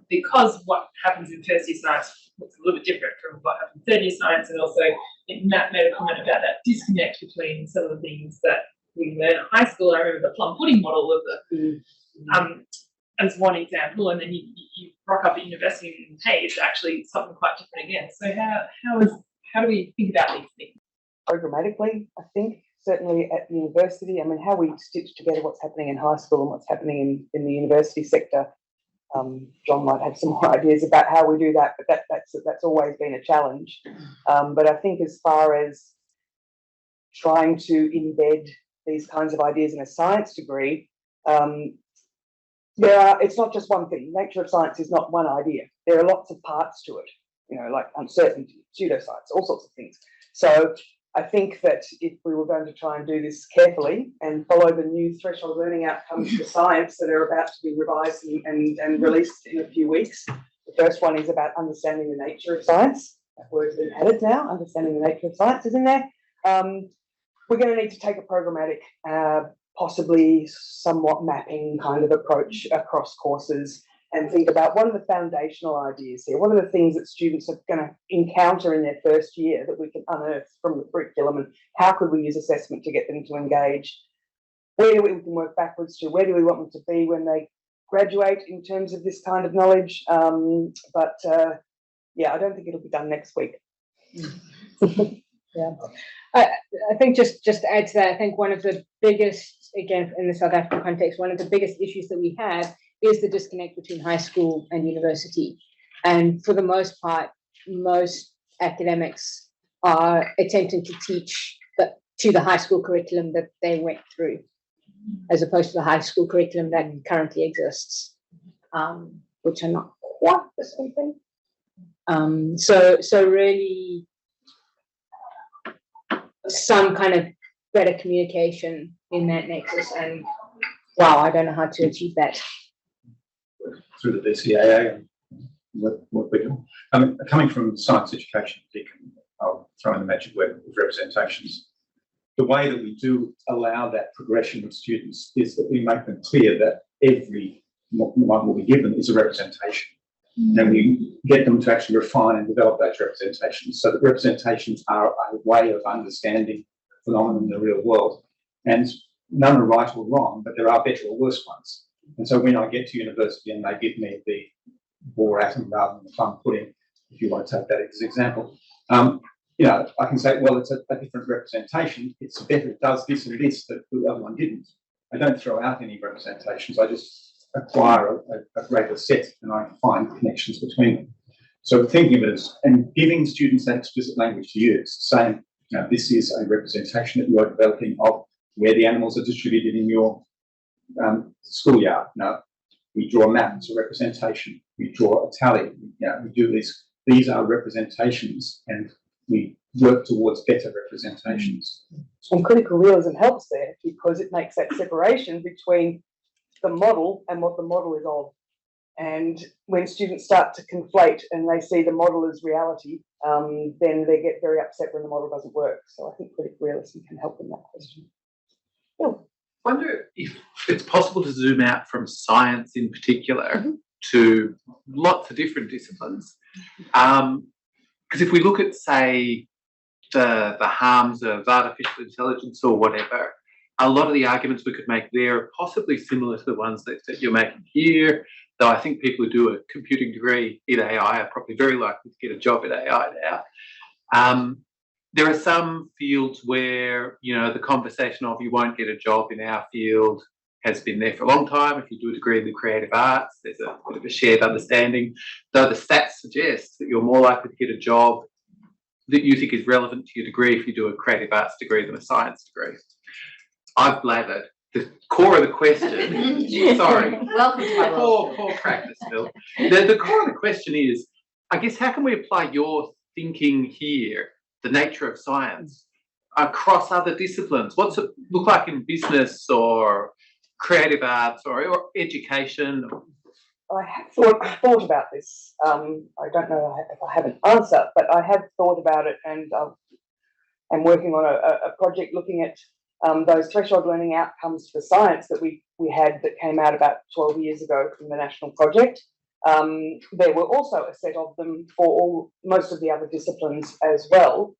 Because what happens in first year science looks a little bit different from what happens in third year science, and also Matt made a comment about that disconnect between some of the things that we learn at high school. I remember the plum pudding model of the as one example, and then you rock up at university and hey, it's actually something quite different again. So how do we think about these things? Programmatically, I think, certainly at university. I mean, how we stitch together what's happening in high school and what's happening in the university sector. John might have some more ideas about how we do that, but that's always been a challenge. But I think as far as trying to embed these kinds of ideas in a science degree, it's not just one thing. Nature of science is not one idea. There are lots of parts to it, like uncertainty, pseudoscience, all sorts of things. So I think that if we were going to try and do this carefully and follow the new threshold learning outcomes for science that are about to be revised and released in a few weeks, the first one is about understanding the nature of science. That word's been added now, understanding the nature of science is in there. We're going to need to take a programmatic, possibly somewhat mapping kind of approach across courses and think about what are the foundational ideas here? What are the things that students are going to encounter in their first year that we can unearth from the curriculum, and how could we use assessment to get them to engage? Where do we can work backwards to? Where do we want them to be when they graduate in terms of this kind of knowledge? Yeah, I don't think it'll be done next week. Yeah, I think just to add to that, I think one of the biggest, again, in the South African context, one of the biggest issues that we have is the disconnect between high school and university. And for the most part, most academics are attempting to teach to the high school curriculum that they went through, as opposed to the high school curriculum that currently exists, which are not quite the same thing. So really, some kind of better communication in that nexus, and wow, I don't know how to achieve that. Through the BCAA and what we're doing. I mean, coming from science education, Deakin, I'll throw in the magic word of representations. The way that we do allow that progression of students is that we make them clear that every what we give them is a representation. And we get them to actually refine and develop those representations. So that representations are a way of understanding phenomena in the real world. And none are right or wrong, but there are better or worse ones. And so when I get to university and they give me the Bohr atom rather than the plum pudding, if you want to take that as an example, I can say, well, it's a different representation. It's better, it does this and this that the other one didn't. I don't throw out any representations. I just acquire a greater set and I find connections between them. So thinking of it as, and giving students that explicit language to use, saying, this is a representation that you are developing of where the animals are distributed in your schoolyard. We draw a map, it's a representation. We draw a tally. We do this. These are representations, and we work towards better representations. And critical realism helps there because it makes that separation between the model and what the model is of. And when students start to conflate and they see the model as reality, then they get very upset when the model doesn't work. So I think critical realism can help in that question. I wonder if it's possible to zoom out from science in particular to lots of different disciplines. Because if we look at, say, the harms of artificial intelligence or whatever, a lot of the arguments we could make there are possibly similar to the ones that you're making here, though I think people who do a computing degree in AI are probably very likely to get a job in AI now. There are some fields where, the conversation of you won't get a job in our field has been there for a long time. If you do a degree in the creative arts, there's a bit of a shared understanding, though the stats suggest that you're more likely to get a job that you think is relevant to your degree if you do a creative arts degree than a science degree. I've blathered. The core of the question, sorry. Welcome to my world. Poor practice, Phil. The core of the question is, I guess, how can we apply your thinking here, the nature of science, across other disciplines? What's it look like in business or creative arts or education? I have thought about this. I don't know if I have an answer, but I have thought about it, and I'm working on a project looking at those threshold learning outcomes for science that we had that came out about 12 years ago from the national project. There were also a set of them for most of the other disciplines as well.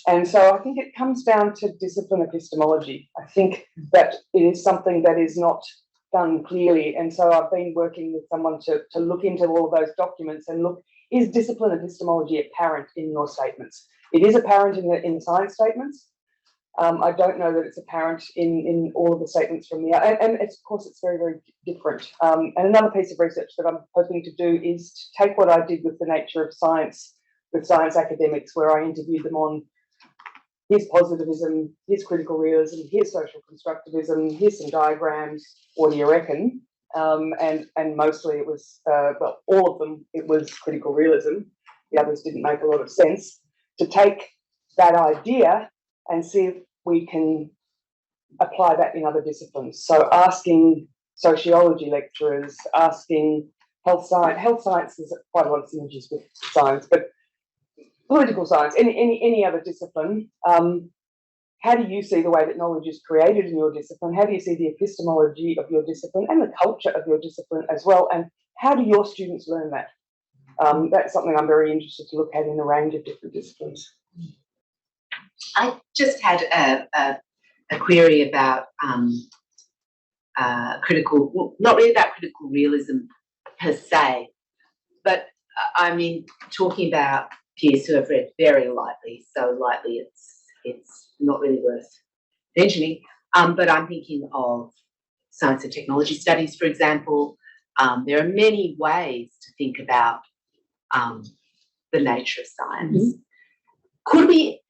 And so I think it comes down to discipline epistemology. I think that it is something that is not done clearly. And so I've been working with someone to look into all of those documents and look, is discipline epistemology apparent in your statements? It is apparent in the science statements. I don't know that it's apparent in all of the statements from the, and of course it's very, very different. And another piece of research that I'm hoping to do is to take what I did with the nature of science, with science academics, where I interviewed them on here's positivism, here's critical realism, here's social constructivism, here's some diagrams, what do you reckon? And mostly it was, well, all of them, it was critical realism. The others didn't make a lot of sense. To take that idea and see if we can apply that in other disciplines. So asking sociology lecturers, asking health science is quite a lot of synergies with science, but political science, any other discipline, how do you see the way that knowledge is created in your discipline? How do you see the epistemology of your discipline and the culture of your discipline as well? And how do your students learn that? That's something I'm very interested to look at in a range of different disciplines. I just had a query about critical, well, not really about critical realism per se, but I mean, talking about peers who have read very lightly, so lightly it's not really worth mentioning. But I'm thinking of science and technology studies, for example. There are many ways to think about the nature of science. Mm-hmm.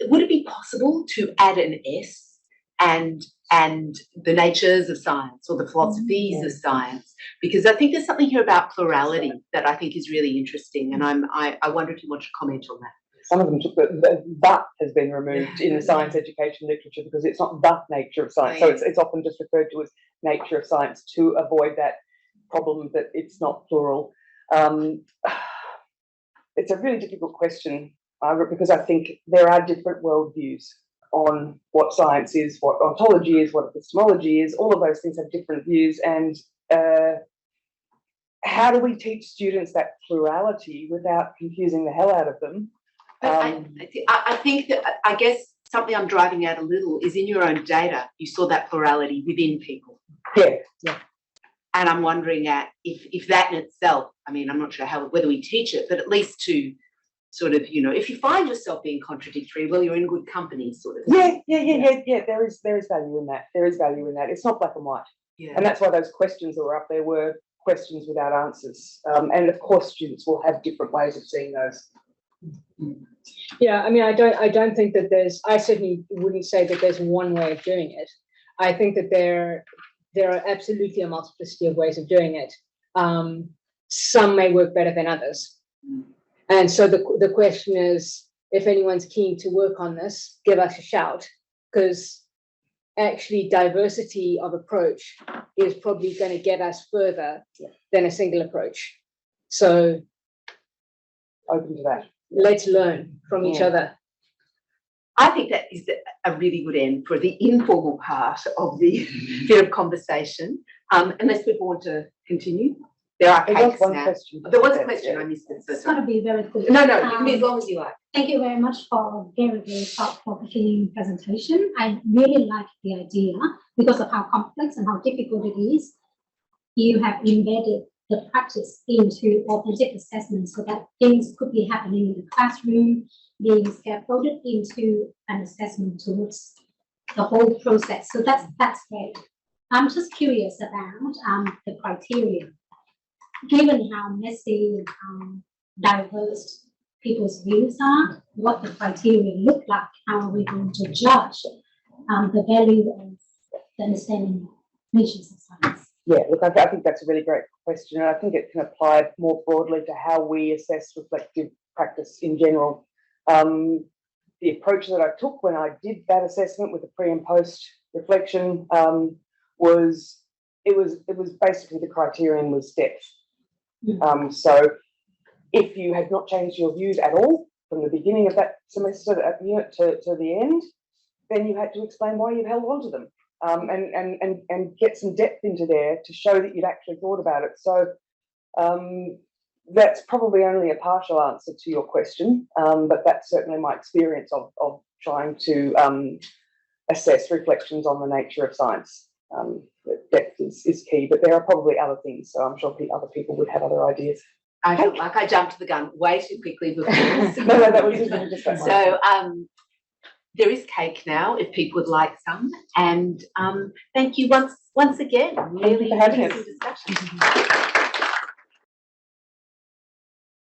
Would it be possible to add an S and the natures of science or the philosophies of science? Because I think there's something here about plurality that I think is really interesting, and I wonder if you want to comment on that. Some of them took that has been removed in the science education literature because it's not the nature of science. So it's often just referred to as nature of science to avoid that problem that it's not plural. It's a really difficult question, Margaret, because I think there are different worldviews on what science is, what ontology is, what epistemology is. All of those things have different views, and how do we teach students that plurality without confusing the hell out of them? I think that, I guess something I'm driving at a little is in your own data, you saw that plurality within people. Yeah. And I'm wondering if that in itself, I mean, I'm not sure whether we teach it, but at least to sort of, if you find yourself being contradictory, well, you're in good company, sort of. Yeah. There is value in that. There is value in that. It's not black and white. Yeah. And that's why those questions that were up there were questions without answers. And of course, students will have different ways of seeing those. Yeah, I mean, I don't think that I certainly wouldn't say that there's one way of doing it. I think that there are absolutely a multiplicity of ways of doing it. Some may work better than others. And so the question is, if anyone's keen to work on this, give us a shout, because actually diversity of approach is probably going to get us further than a single approach. So open to that. Let's learn from each other. I think that is a really good end for the informal part of the bit of conversation. Unless people want to continue. There are cakes now. Question. There was a question, I missed it. So it's going to be very quick. No, you can be as long as you like. Thank you very much for a very, very thought-provoking presentation. I really like the idea because of how complex and how difficult it is. You have embedded the practice into authentic assessment so that things could be happening in the classroom, being scaffolded into an assessment towards the whole process. So that's great. I'm just curious about the criteria. Given how messy and how diverse people's views are, what the criteria look like, how are we going to judge the value of the understanding of nations of science? Yeah, look, I think that's a really great question, and I think it can apply more broadly to how we assess reflective practice in general. The approach that I took when I did that assessment with the pre and post reflection was basically the criterion was depth. So if you had not changed your views at all from the beginning of that semester at the unit to the end, then you had to explain why you held on to them. And get some depth into there to show that you'd actually thought about it. So that's probably only a partial answer to your question, but that's certainly my experience of trying to assess reflections on the nature of science. Depth is key, but there are probably other things, so I'm sure other people would have other ideas. I felt like I jumped the gun way too quickly before. No, that was just that one. So there is cake now if people would like some. And thank you once again. Really for having us. interesting discussion.